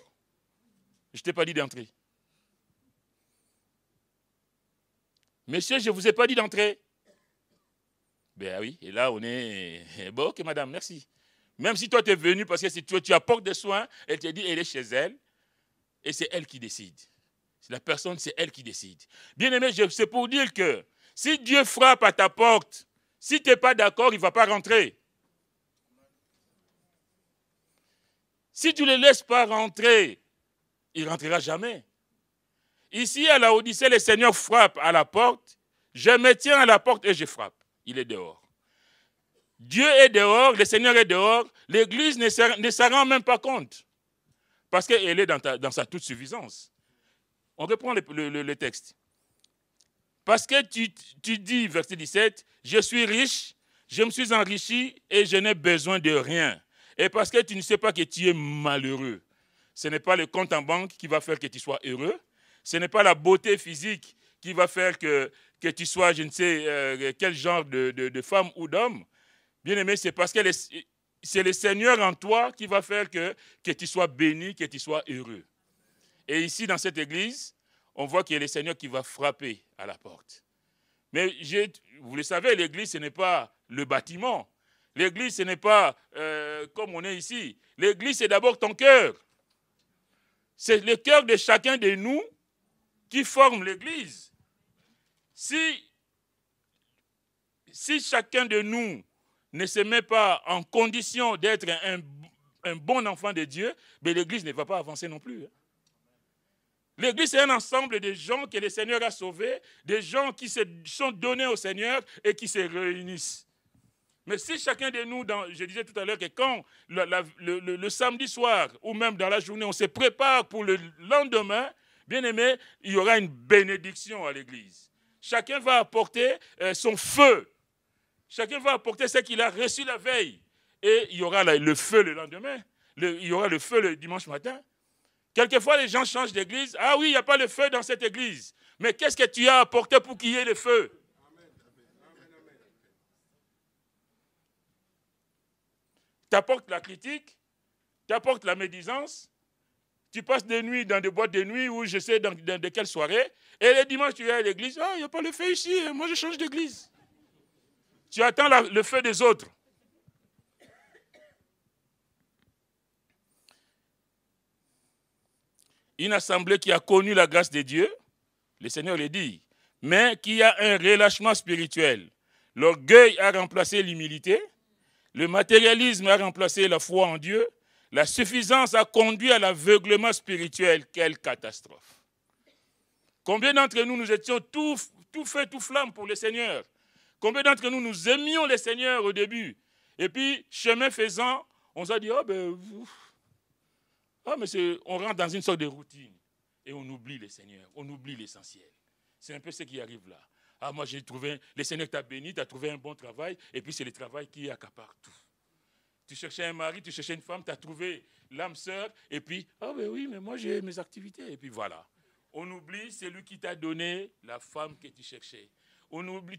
Je ne t'ai pas dit d'entrer. Monsieur, je ne vous ai pas dit d'entrer. Ben oui, et là, on est... Bon, ok, madame, merci. Même si toi, tu es venu parce que si tu apportes des soins, elle te dit, elle est chez elle, et c'est elle qui décide. La personne, c'est elle qui décide. Bien aimé, c'est pour dire que si Dieu frappe à ta porte, si tu n'es pas d'accord, il ne va pas rentrer. Si tu ne le laisses pas rentrer, il ne rentrera jamais. Ici, à Laodicée, le Seigneur frappe à la porte. Je me tiens à la porte et je frappe. Il est dehors. Dieu est dehors, le Seigneur est dehors. L'Église ne s'en rend même pas compte. Parce qu'elle est dans sa toute suffisance. On reprend le texte. Parce que tu dis, verset 17, je suis riche, je me suis enrichi et je n'ai besoin de rien. Et parce que tu ne sais pas que tu es malheureux. Ce n'est pas le compte en banque qui va faire que tu sois heureux. Ce n'est pas la beauté physique qui va faire que tu sois, je ne sais, quel genre de femme ou d'homme. Bien-aimé, c'est parce que c'est le Seigneur en toi qui va faire que tu sois béni, que tu sois heureux. Et ici, dans cette église, on voit qu'il y a le Seigneur qui va frapper à la porte. Mais vous le savez, l'église, ce n'est pas le bâtiment. L'église, ce n'est pas comme on est ici. L'église, c'est d'abord ton cœur. C'est le cœur de chacun de nous qui forme l'église. Si chacun de nous ne se met pas en condition d'être un bon enfant de Dieu, mais l'église ne va pas avancer non plus. L'église, c'est un ensemble de gens que le Seigneur a sauvés, des gens qui se sont donnés au Seigneur et qui se réunissent. Mais si chacun de nous, je disais tout à l'heure que quand le samedi soir ou même dans la journée, on se prépare pour le lendemain, bien aimé, il y aura une bénédiction à l'église. Chacun va apporter son feu. Chacun va apporter ce qu'il a reçu la veille. Et il y aura le feu le lendemain. Il y aura le feu le dimanche matin. Quelquefois, les gens changent d'église. Ah oui, il n'y a pas le feu dans cette église. Mais qu'est-ce que tu as apporté pour qu'il y ait le feu? Tu apportes la critique, tu apportes la médisance, tu passes des nuits dans des boîtes de nuit ou je sais dans de quelle soirée, et le dimanche tu es à l'église, ah, il n'y a pas le feu ici, moi je change d'église. Tu attends le feu des autres. Une assemblée qui a connu la grâce de Dieu, le Seigneur le dit, mais qui a un relâchement spirituel. L'orgueil a remplacé l'humilité, le matérialisme a remplacé la foi en Dieu, la suffisance a conduit à l'aveuglement spirituel. Quelle catastrophe! Combien d'entre nous, nous étions tout feu, tout flamme pour le Seigneur? Combien d'entre nous, nous aimions le Seigneur au début? Et puis, chemin faisant, on s'est dit, mais on rentre dans une sorte de routine. Et on oublie le Seigneur, on oublie l'essentiel. C'est un peu ce qui arrive là. Ah, moi j'ai trouvé, le Seigneur t'a béni, tu as trouvé un bon travail, et puis c'est le travail qui accapare tout. Tu cherchais un mari, tu cherchais une femme, tu as trouvé l'âme sœur, et puis, ben oui, mais moi j'ai mes activités, et puis voilà. On oublie celui qui t'a donné la femme que tu cherchais.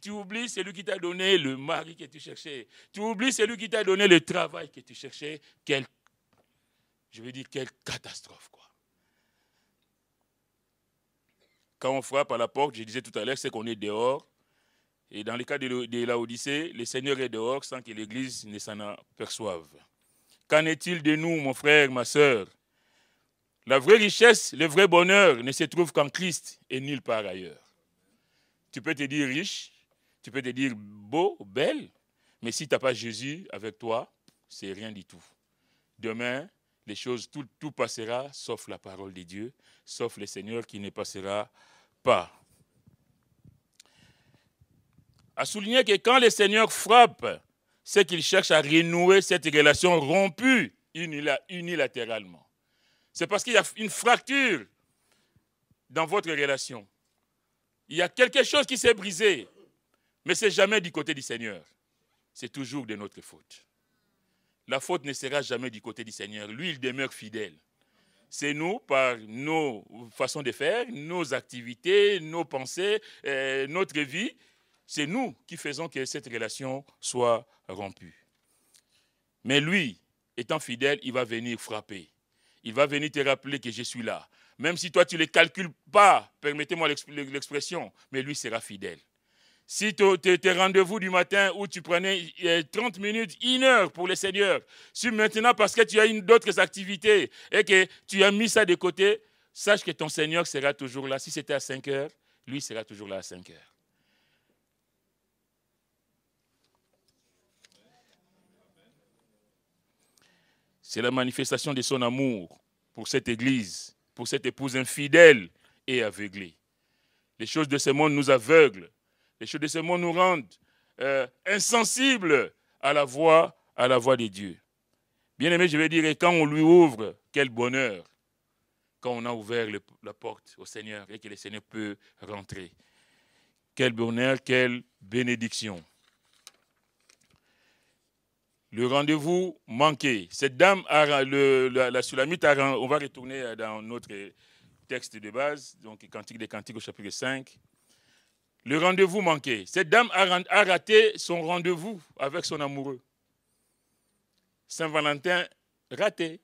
Tu oublies celui qui t'a donné le mari que tu cherchais. Tu oublies celui qui t'a donné le travail que tu cherchais. Quelle catastrophe, quoi. Quand on frappe à la porte, je disais tout à l'heure, c'est qu'on est dehors. Et dans le cas de Laodicée, le Seigneur est dehors sans que l'Église ne s'en aperçoive. Qu'en est-il de nous, mon frère, ma sœur? La vraie richesse, le vrai bonheur ne se trouve qu'en Christ et nulle part ailleurs. Tu peux te dire riche, tu peux te dire beau, belle, mais si tu n'as pas Jésus avec toi, c'est rien du tout. Demain, les choses, tout passera, sauf la parole de Dieu, sauf le Seigneur qui ne passera pas. À souligner que quand le Seigneur frappe, c'est qu'il cherche à renouer cette relation rompue unilatéralement. C'est parce qu'il y a une fracture dans votre relation. Il y a quelque chose qui s'est brisé, mais ce n'est jamais du côté du Seigneur. C'est toujours de notre faute. La faute ne sera jamais du côté du Seigneur. Lui, il demeure fidèle. C'est nous, par nos façons de faire, nos activités, nos pensées, notre vie, c'est nous qui faisons que cette relation soit rompue. Mais lui, étant fidèle, il va venir frapper. Il va venir te rappeler que je suis là. Même si toi, tu ne les calcules pas, permettez-moi l'expression, mais lui sera fidèle. Si tes rendez-vous du matin où tu prenais 30 minutes, 1 heure pour le Seigneur, si maintenant parce que tu as d'autres activités et que tu as mis ça de côté, sache que ton Seigneur sera toujours là. Si c'était à 5 heures, lui sera toujours là à 5 heures. C'est la manifestation de son amour pour cette église, pour cette épouse infidèle et aveuglée. Les choses de ce monde nous aveuglent. Les choses de ce monde nous rendent insensibles à la voix de Dieu. Bien aimé, je vais dire, et quand on lui ouvre, quel bonheur, quand on a ouvert la porte au Seigneur et que le Seigneur peut rentrer. Quel bonheur, quelle bénédiction. Le rendez-vous manqué. Cette dame, la Sulamite, on va retourner dans notre texte de base, donc Cantique des Cantiques au chapitre 5. Le rendez-vous manqué. Cette dame a raté son rendez-vous avec son amoureux. Saint-Valentin, raté.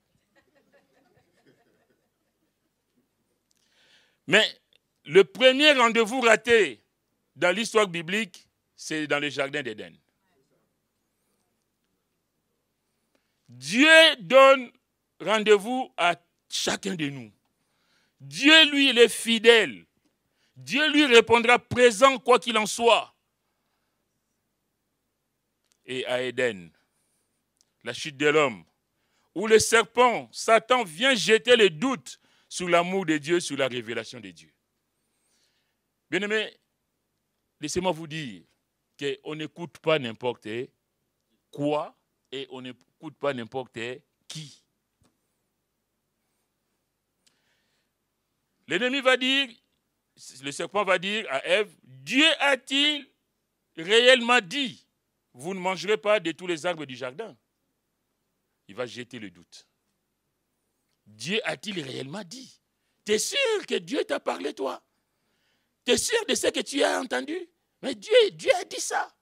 Mais le premier rendez-vous raté dans l'histoire biblique, c'est dans le jardin d'Éden. Dieu donne rendez-vous à chacun de nous. Dieu, lui, il est fidèle. Dieu lui répondra présent quoi qu'il en soit. Et à Éden, la chute de l'homme, où le serpent, Satan, vient jeter le doute sur l'amour de Dieu, sur la révélation de Dieu. Bien-aimés, laissez-moi vous dire qu'on n'écoute pas n'importe quoi et on n'écoute pas n'importe qui. L'ennemi va dire, le serpent va dire à Ève, Dieu a-t-il réellement dit, vous ne mangerez pas de tous les arbres du jardin? Il va jeter le doute. Dieu a-t-il réellement dit? Tu es sûr que Dieu t'a parlé, toi? Tu es sûr de ce que tu as entendu? Mais Dieu a dit ça.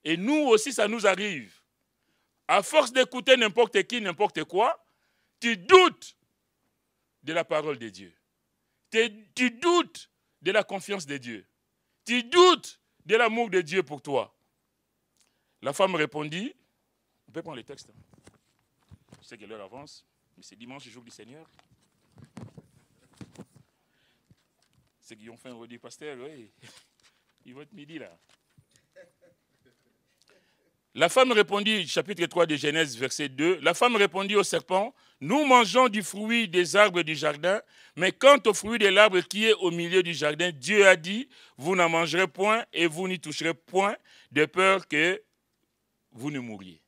Et nous aussi, ça nous arrive. À force d'écouter n'importe qui, n'importe quoi, tu doutes de la parole de Dieu. Tu doutes de la confiance de Dieu. Tu doutes de l'amour de Dieu pour toi. La femme répondit, on peut prendre le texte. Je sais que l'heure avance, mais c'est dimanche, jour du Seigneur. Ceux qui ont fait un redit, pasteur, oui, il va être midi là. La femme répondit, chapitre 3 de Genèse, verset 2, la femme répondit au serpent, nous mangeons du fruit des arbres du jardin, mais quant au fruit de l'arbre qui est au milieu du jardin, Dieu a dit, vous n'en mangerez point et vous n'y toucherez point, de peur que vous ne mouriez.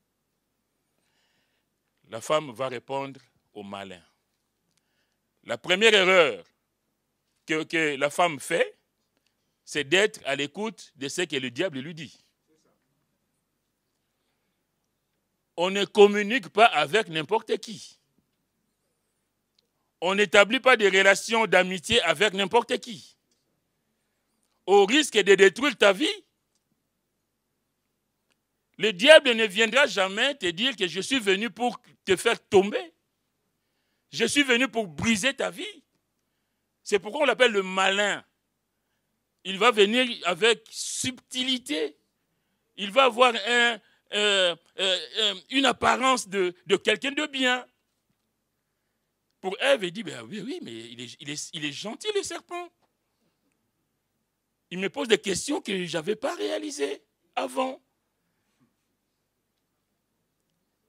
La femme va répondre au malin. La première erreur que la femme fait, c'est d'être à l'écoute de ce que le diable lui dit. On ne communique pas avec n'importe qui. On n'établit pas de relations d'amitié avec n'importe qui. Au risque de détruire ta vie, le diable ne viendra jamais te dire que je suis venu pour te faire tomber. Je suis venu pour briser ta vie. C'est pourquoi on l'appelle le malin. Il va venir avec subtilité. Il va avoir une apparence de quelqu'un de bien. Pour Ève, il dit, ben oui, mais il est gentil, le serpent. Il me pose des questions que je n'avais pas réalisées avant.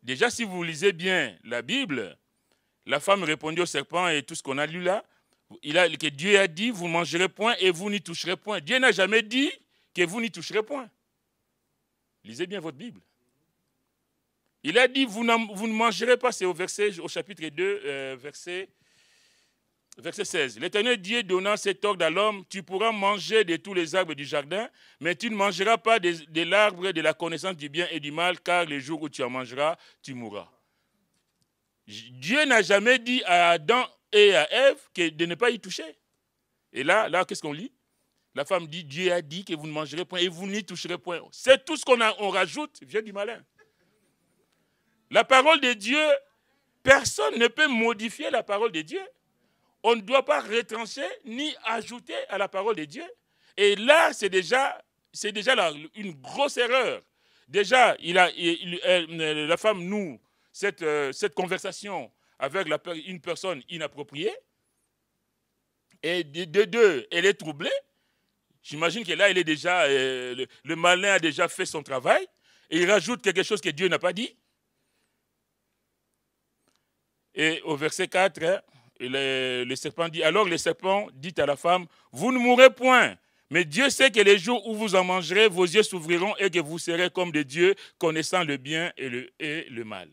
Déjà, si vous lisez bien la Bible, la femme répondit au serpent et tout ce qu'on a lu là, que Dieu a dit, vous ne mangerez point et vous n'y toucherez point. Dieu n'a jamais dit que vous n'y toucherez point. Lisez bien votre Bible. Il a dit, vous ne mangerez pas, c'est au chapitre 2, verset 16. L'Éternel Dieu donnant cet ordre à l'homme, tu pourras manger de tous les arbres du jardin, mais tu ne mangeras pas de l'arbre de la connaissance du bien et du mal, car le jour où tu en mangeras, tu mourras. Dieu n'a jamais dit à Adam et à Ève de ne pas y toucher. Et là qu'est-ce qu'on lit? La femme dit, Dieu a dit que vous ne mangerez point et vous n'y toucherez point. C'est tout ce on rajoute, vient du malin. La parole de Dieu, personne ne peut modifier la parole de Dieu. On ne doit pas retrancher ni ajouter à la parole de Dieu. Et là, c'est déjà une grosse erreur. Déjà, la femme noue cette conversation avec une personne inappropriée. Et de deux, elle est troublée. J'imagine que là, elle est déjà, le malin a déjà fait son travail. Et il rajoute quelque chose que Dieu n'a pas dit. Et au verset 4, le serpent dit, alors le serpent dit à la femme, vous ne mourrez point, mais Dieu sait que les jours où vous en mangerez, vos yeux s'ouvriront et que vous serez comme des dieux, connaissant le bien et le mal.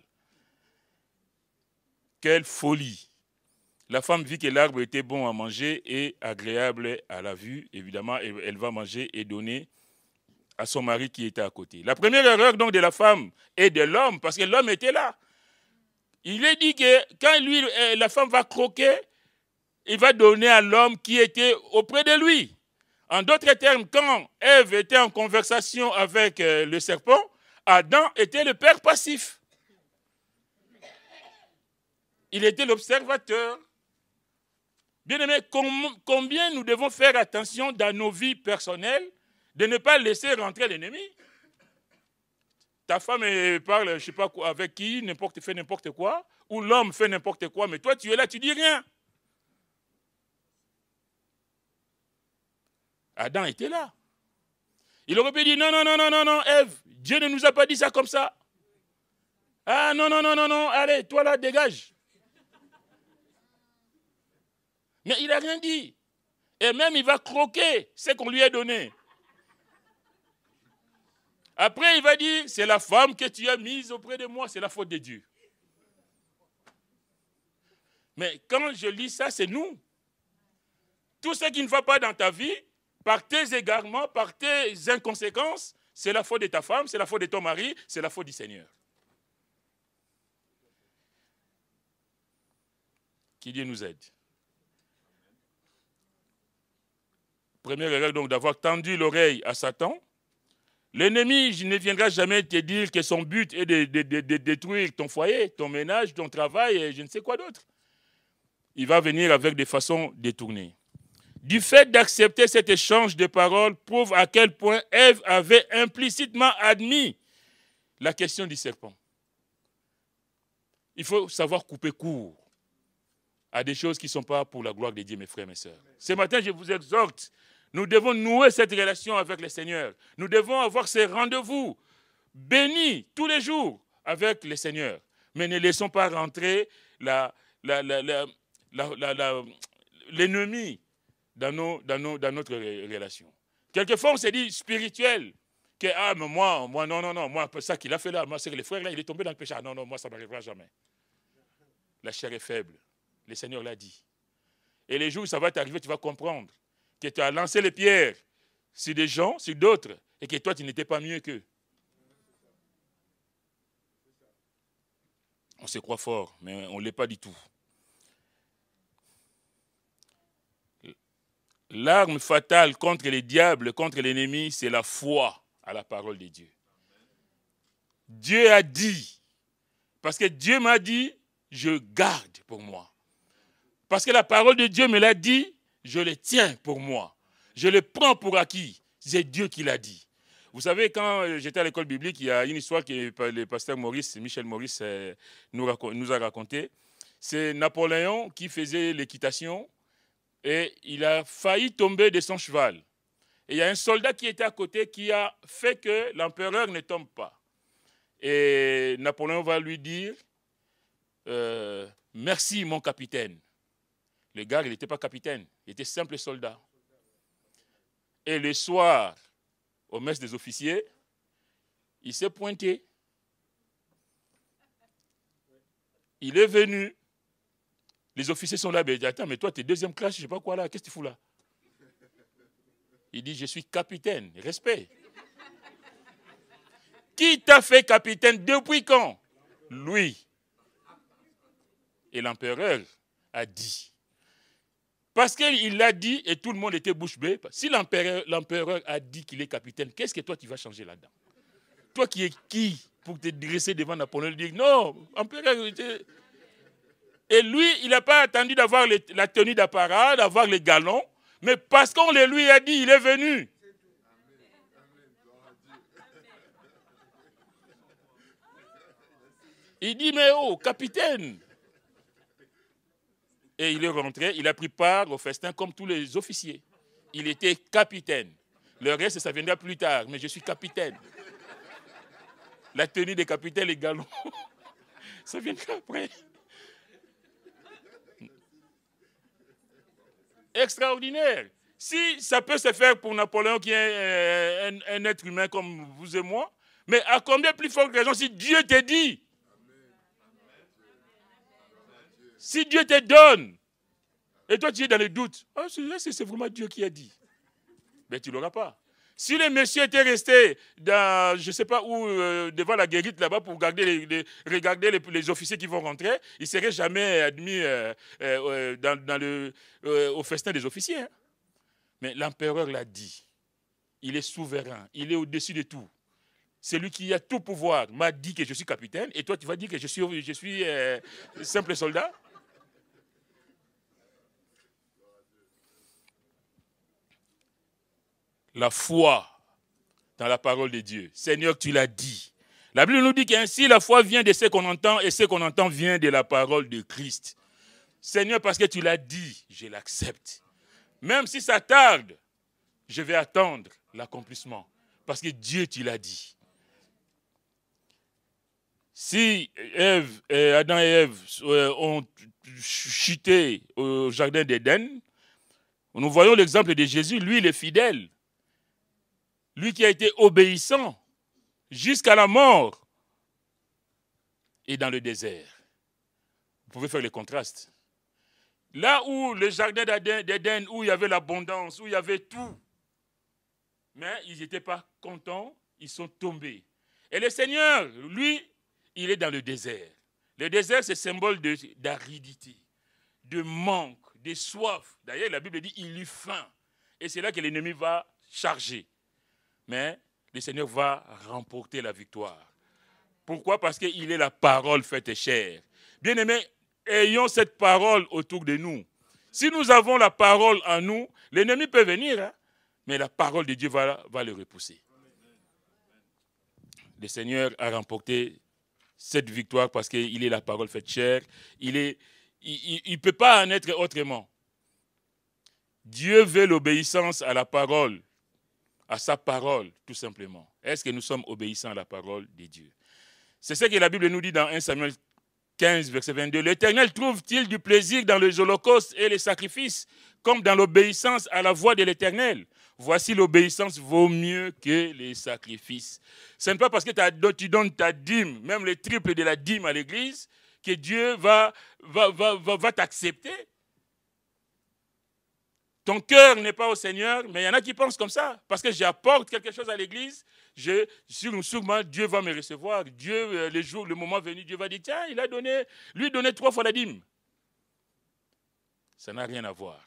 Quelle folie! La femme vit que l'arbre était bon à manger et agréable à la vue. Évidemment, elle va manger et donner à son mari qui était à côté. La première erreur donc de la femme et de l'homme, parce que l'homme était là. Il est dit que quand lui, la femme va croquer, il va donner à l'homme qui était auprès de lui. En d'autres termes, quand Ève était en conversation avec le serpent, Adam était le père passif. Il était l'observateur. Bien aimé, combien nous devons faire attention dans nos vies personnelles de ne pas laisser rentrer l'ennemi. Ta femme parle, je ne sais pas quoi, avec qui, fait n'importe quoi, ou l'homme fait n'importe quoi, mais toi tu es là, tu dis rien. Adam était là. Il aurait pu dire non, non, non, non, non, non, Ève, Dieu ne nous a pas dit ça comme ça. Ah non, non, non, non, non, allez, toi là, dégage. Mais il n'a rien dit. Et même il va croquer ce qu'on lui a donné. Après, il va dire, c'est la femme que tu as mise auprès de moi, c'est la faute de Dieu. Mais quand je lis ça, c'est nous. Tout ce qui ne va pas dans ta vie, par tes égarements, par tes inconséquences, c'est la faute de ta femme, c'est la faute de ton mari, c'est la faute du Seigneur. Que Dieu nous aide. Première erreur donc d'avoir tendu l'oreille à Satan. L'ennemi ne viendra jamais te dire que son but est de détruire ton foyer, ton ménage, ton travail et je ne sais quoi d'autre. Il va venir avec des façons détournées. Du fait d'accepter cet échange de paroles prouve à quel point Ève avait implicitement admis la question du serpent. Il faut savoir couper court à des choses qui ne sont pas pour la gloire de Dieu, mes frères et mes sœurs. Ce matin, je vous exhorte. Nous devons nouer cette relation avec le Seigneur. Nous devons avoir ces rendez-vous bénis tous les jours avec le Seigneur. Mais ne laissons pas rentrer l'ennemi dans notre relation. Quelquefois, on se dit spirituel. Que, ah, mais moi, non, moi, ça qu'il a fait là, moi, c'est que le frère là, il est tombé dans le péché. Ah, non, moi, ça ne m'arrivera jamais. La chair est faible. Le Seigneur l'a dit. Et les jours où ça va t'arriver, tu vas comprendre que tu as lancé les pierres sur des gens, sur d'autres, et que toi, tu n'étais pas mieux qu'eux. On se croit fort, mais on ne l'est pas du tout. L'arme fatale contre les diables, contre l'ennemi, c'est la foi à la parole de Dieu. Dieu a dit, parce que Dieu m'a dit, je garde pour moi. Parce que la parole de Dieu me l'a dit, je le tiens pour moi. Je le prends pour acquis. C'est Dieu qui l'a dit. Vous savez, quand j'étais à l'école biblique, il y a une histoire que le pasteur Michel Maurice nous a racontée. C'est Napoléon qui faisait l'équitation et il a failli tomber de son cheval. Et il y a un soldat qui était à côté qui a fait que l'empereur ne tombe pas. Et Napoléon va lui dire « Merci mon capitaine ». Le gars, il n'était pas capitaine, il était simple soldat. Et le soir, au mess des officiers, il s'est pointé. Il est venu. Les officiers sont là, mais attends, mais toi, tu es deuxième classe, je ne sais pas quoi là, qu'est-ce que tu fous là? Il dit, je suis capitaine, respect. Qui t'a fait capitaine depuis quand? Lui. Et l'empereur a dit. Parce qu'il l'a dit et tout le monde était bouche bée. Si l'empereur a dit qu'il est capitaine, qu'est-ce que toi tu vas changer là-dedans? Toi qui es qui pour te dresser devant Napoléon et dire non, empereur. Et lui, il n'a pas attendu d'avoir la tenue d'apparat, d'avoir les galons, mais parce qu'on le lui a dit, il est venu. Il dit, mais oh, capitaine. Et il est rentré, il a pris part au festin comme tous les officiers. Il était capitaine. Le reste, ça viendra plus tard, mais je suis capitaine. La tenue des capitaines, les galons, ça viendra après. Extraordinaire. Si ça peut se faire pour Napoléon qui est un être humain comme vous et moi, mais à combien plus forte raison si Dieu te dit? Si Dieu te donne, et toi tu es dans les doutes, oh, c'est vraiment Dieu qui a dit, mais tu ne l'auras pas. Si les messieurs étaient restés dans, je ne sais pas où, devant la guérite là-bas pour regarder les officiers qui vont rentrer, ils ne seraient jamais admis au festin des officiers. Hein. Mais l'empereur l'a dit. Il est souverain, il est au-dessus de tout. Celui qui a tout pouvoir m'a dit que je suis capitaine et toi tu vas dire que je suis simple soldat. La foi dans la parole de Dieu. Seigneur, tu l'as dit. La Bible nous dit qu'ainsi la foi vient de ce qu'on entend et ce qu'on entend vient de la parole de Christ. Seigneur, parce que tu l'as dit, je l'accepte. Même si ça tarde, je vais attendre l'accomplissement. Parce que Dieu, tu l'as dit. Si Adam et Ève ont chuté au jardin d'Éden, nous voyons l'exemple de Jésus, lui il est fidèle. Lui qui a été obéissant jusqu'à la mort et dans le désert. Vous pouvez faire les contrastes. Là où le jardin d'Éden, où il y avait l'abondance, où il y avait tout, mais ils n'étaient pas contents, ils sont tombés. Et le Seigneur, lui, il est dans le désert. Le désert, c'est symbole d'aridité, de manque, de soif. D'ailleurs, la Bible dit qu'il eut faim. Et c'est là que l'ennemi va charger. Mais le Seigneur va remporter la victoire. Pourquoi? Parce qu'il est la parole faite chair. Bien-aimés, ayons cette parole autour de nous. Si nous avons la parole en nous, l'ennemi peut venir, hein, mais la parole de Dieu va le repousser. Le Seigneur a remporté cette victoire parce qu'il est la parole faite chair. Il ne peut pas en être autrement. Dieu veut l'obéissance à la parole, à sa parole, tout simplement. Est-ce que nous sommes obéissants à la parole de Dieu? C'est ce que la Bible nous dit dans 1 Samuel 15, verset 22. L'Éternel trouve-t-il du plaisir dans les holocaustes et les sacrifices, comme dans l'obéissance à la voix de l'Éternel? Voici l'obéissance vaut mieux que les sacrifices. Ce n'est pas parce que tu donnes ta dîme, même le triple de la dîme à l'église, que Dieu va t'accepter. Ton cœur n'est pas au Seigneur, mais il y en a qui pensent comme ça. Parce que j'apporte quelque chose à l'église, sûrement Dieu va me recevoir. Dieu, le moment venu, Dieu va dire, tiens, il a donné 3 fois la dîme. Ça n'a rien à voir.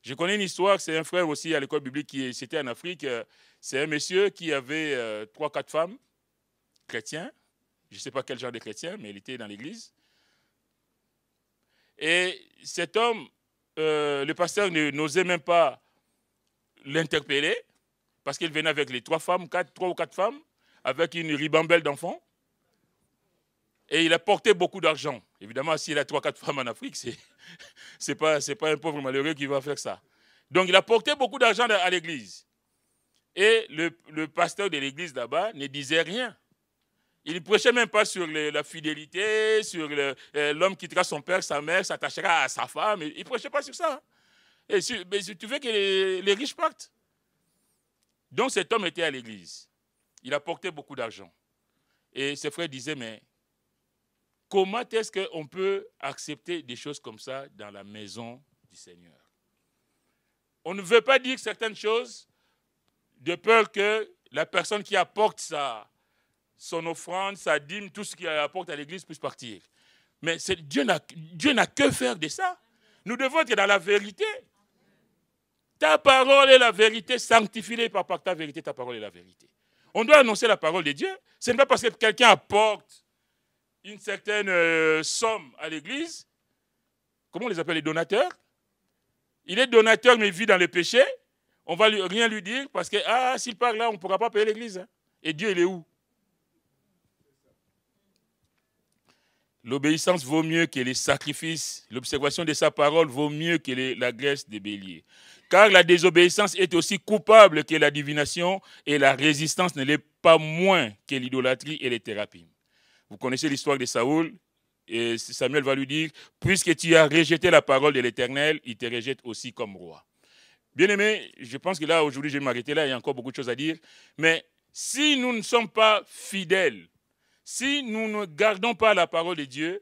Je connais une histoire, c'est un frère aussi à l'école biblique c'était en Afrique. C'est un monsieur qui avait 3-4 femmes chrétiens. Je ne sais pas quel genre de chrétien, mais il était dans l'église. Et cet homme, le pasteur n'osait même pas l'interpeller parce qu'il venait avec les 3 ou 4 femmes, avec une ribambelle d'enfants. Et il a porté beaucoup d'argent. Évidemment, s'il a 3-4 femmes en Afrique, c'est pas un pauvre malheureux qui va faire ça. Donc, il a porté beaucoup d'argent à l'église. Et le pasteur de l'église là-bas ne disait rien. Il ne prêchait même pas sur la fidélité, sur l'homme quittera son père, sa mère, s'attachera à sa femme. Il ne prêchait pas sur ça. Et mais tu veux que les riches partent. Donc cet homme était à l'église. Il a porté beaucoup d'argent. Et ses frères disaient, mais comment est-ce qu'on peut accepter des choses comme ça dans la maison du Seigneur? On ne veut pas dire certaines choses de peur que la personne qui apporte son offrande, sa dîme, tout ce qu'il apporte à l'église puisse partir. Mais Dieu n'a que faire de ça. Nous devons être dans la vérité. Ta parole est la vérité, sanctifie-les par ta vérité, ta parole est la vérité. On doit annoncer la parole de Dieu. Ce n'est pas parce que quelqu'un apporte une certaine somme à l'église. Comment on les appelle, les donateurs? Il est donateur mais il vit dans le péché. On ne va rien lui dire parce que s'il part là, on ne pourra pas payer l'église. Hein. Et Dieu, il est où? L'obéissance vaut mieux que les sacrifices. L'observation de sa parole vaut mieux que la graisse des béliers. Car la désobéissance est aussi coupable que la divination et la résistance ne l'est pas moins que l'idolâtrie et les thérapies. Vous connaissez l'histoire de Saoul et Samuel va lui dire, puisque tu as rejeté la parole de l'Éternel, il te rejette aussi comme roi. Bien-aimés, je pense que là, aujourd'hui, je vais m'arrêter là, il y a encore beaucoup de choses à dire. Mais si nous ne sommes pas fidèles, si nous ne gardons pas la parole de Dieu,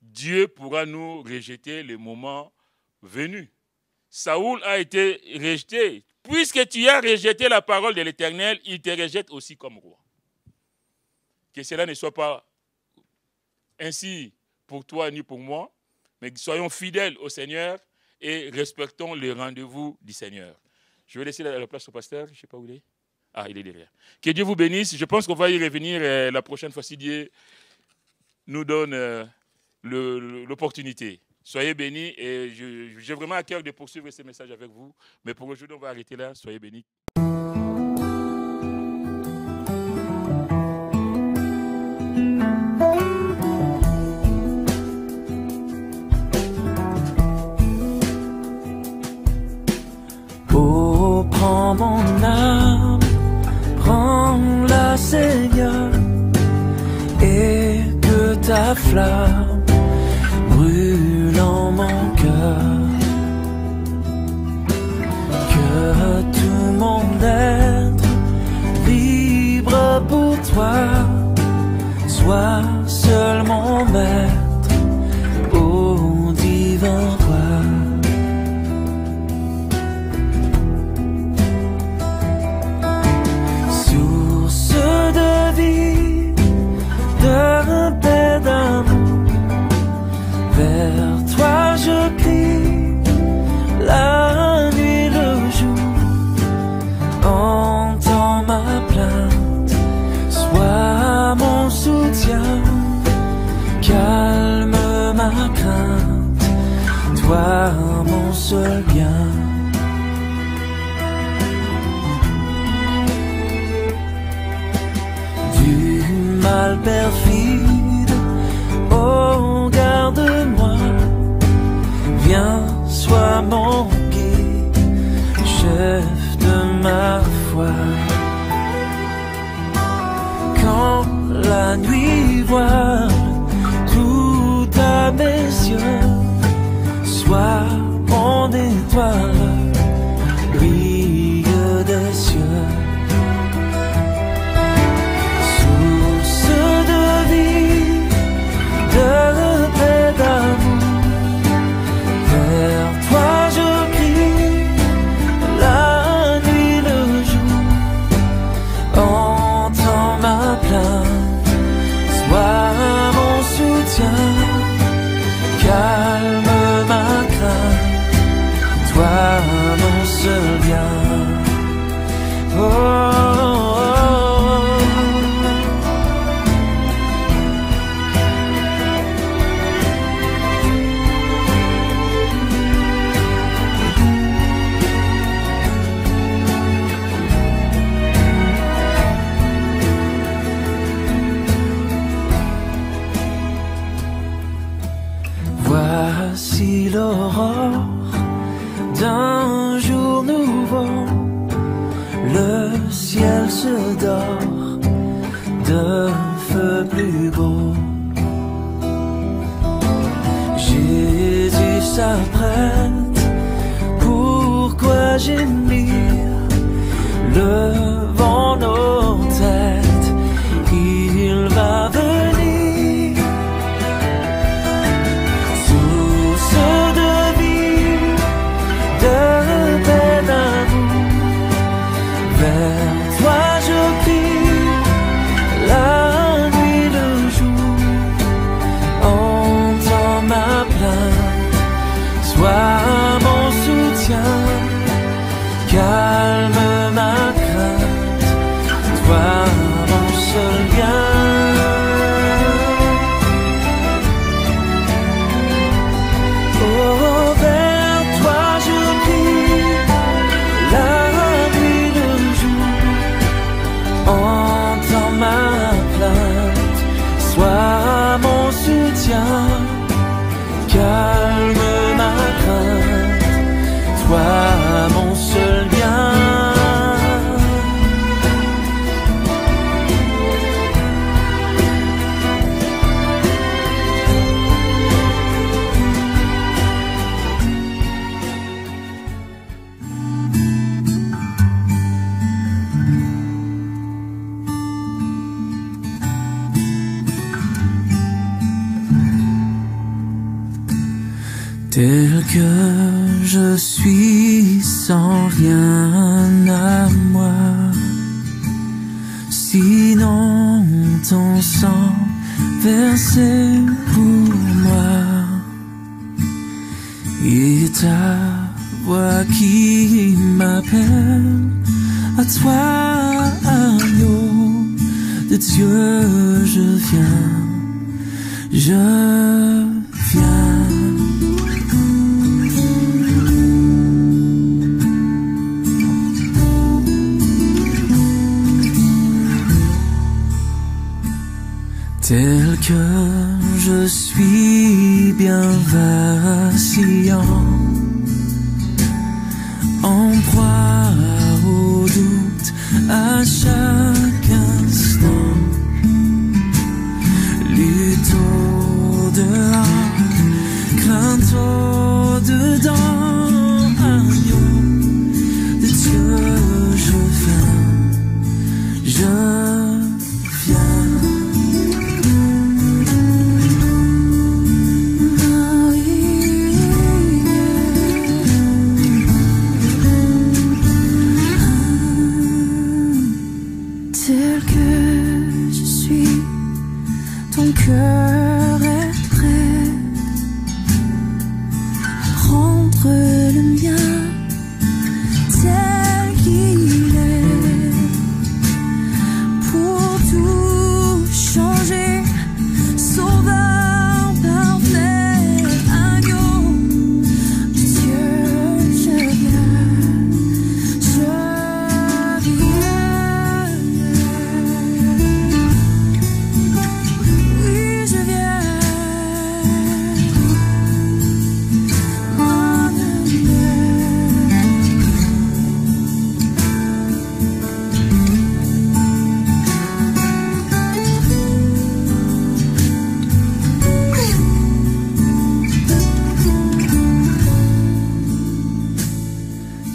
Dieu pourra nous rejeter le moment venu. Saoul a été rejeté puisque tu as rejeté la parole de l'Éternel, il te rejette aussi comme roi. Que cela ne soit pas ainsi pour toi ni pour moi, mais soyons fidèles au Seigneur et respectons les rendez-vous du Seigneur. Je vais laisser la place au pasteur, je ne sais pas où il est. Ah, il est derrière. Que Dieu vous bénisse. Je pense qu'on va y revenir la prochaine fois si Dieu nous donne l'opportunité. Soyez bénis et j'ai vraiment à cœur de poursuivre ces messages avec vous. Mais pour aujourd'hui, on va arrêter là. Soyez bénis. Oh, prends mon âme, prends-la, Seigneur, et que ta flamme brûle en mon cœur, que tout mon être vibre pour toi, sois seul mon maître, ô divin roi. De paix, d'amour, vers toi je crie, la nuit, le jour, entends ma plainte, sois mon soutien, calme ma crainte, toi mon seul bien. Mal perfide, oh garde-moi, viens, sois mon guide, chef de ma foi. Quand la nuit voile tout à mes yeux, sois mon étoile, brille des cieux. De paix, d'amour, vers toi je crie, la nuit, le jour, entends ma plainte, sois mon soutien, calme ma crainte, toi mon seul bien. Oh. Voici l'aurore d'un jour nouveau, le ciel se dort de feu plus beau. Jésus s'apprête, pourquoi gémir, levant nos têtes, il va venir. Vers toi je crie, la nuit, le jour, entends ma plainte, sois mon soutien, calme ma crainte, toi mon seul bien. Oh, vers toi je crie, la entends ma plainte, sois mon soutien, calme ma crainte, toi mon seul bien. Tel que je suis sans rien ton sang versé pour moi, et ta voix qui m'appelle à toi, agneau de Dieu, je viens. Tel que je suis bien vacillant, en proie au doute à chaque instant, lutte au-dehors, crainte au-dedans, agneau de Dieu, je viens. Tel que je suis, ton cœur est prêt à prendre le mien tel qu'il est, pour tout changer, sauveur parfait, agneau de Dieu, je viens.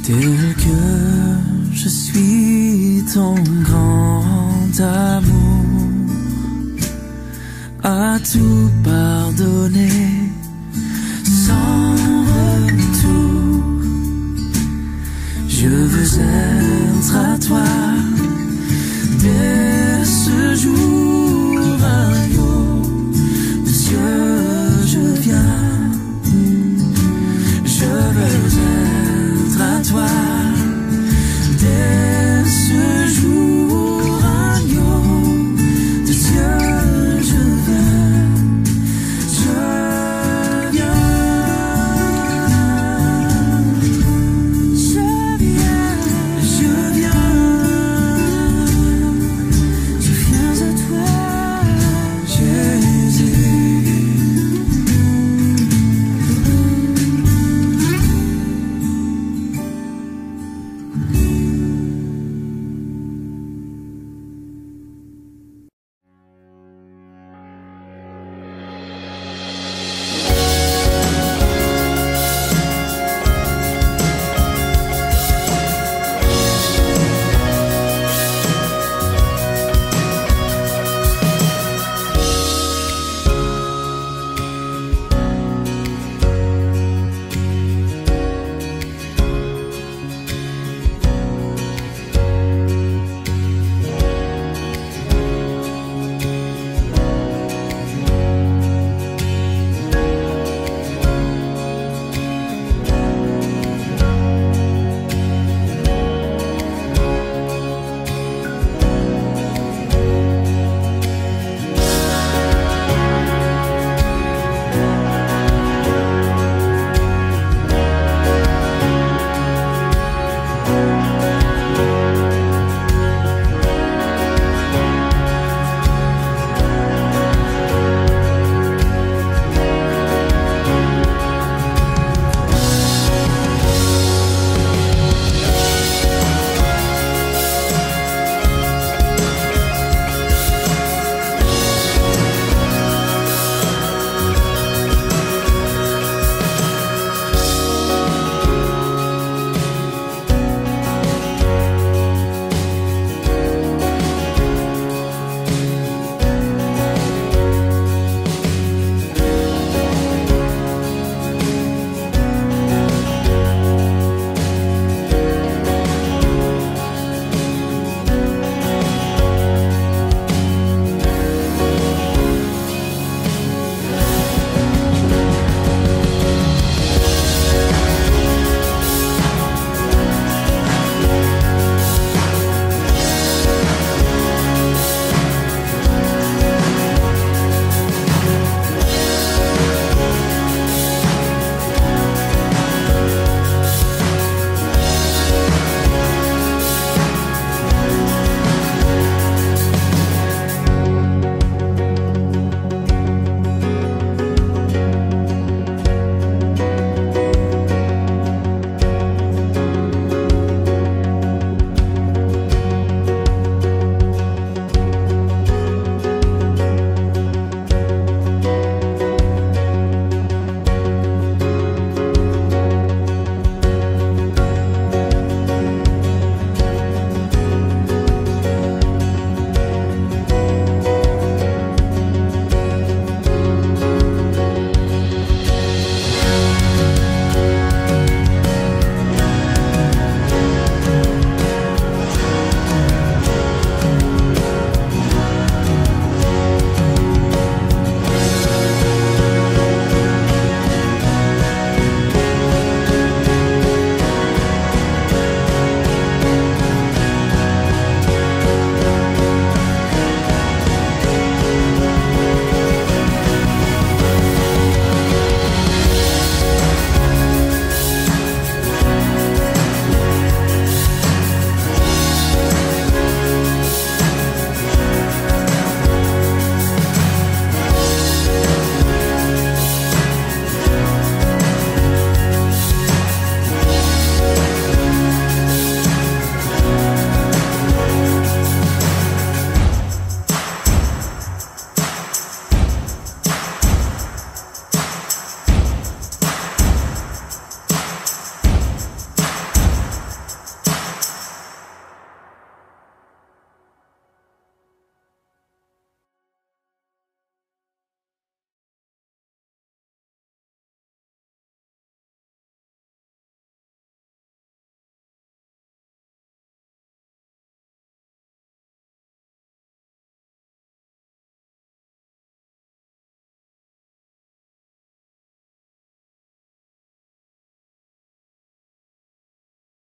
Tel que je suis, ton grand amour a tout pardonné sans retour. Je veux être à toi.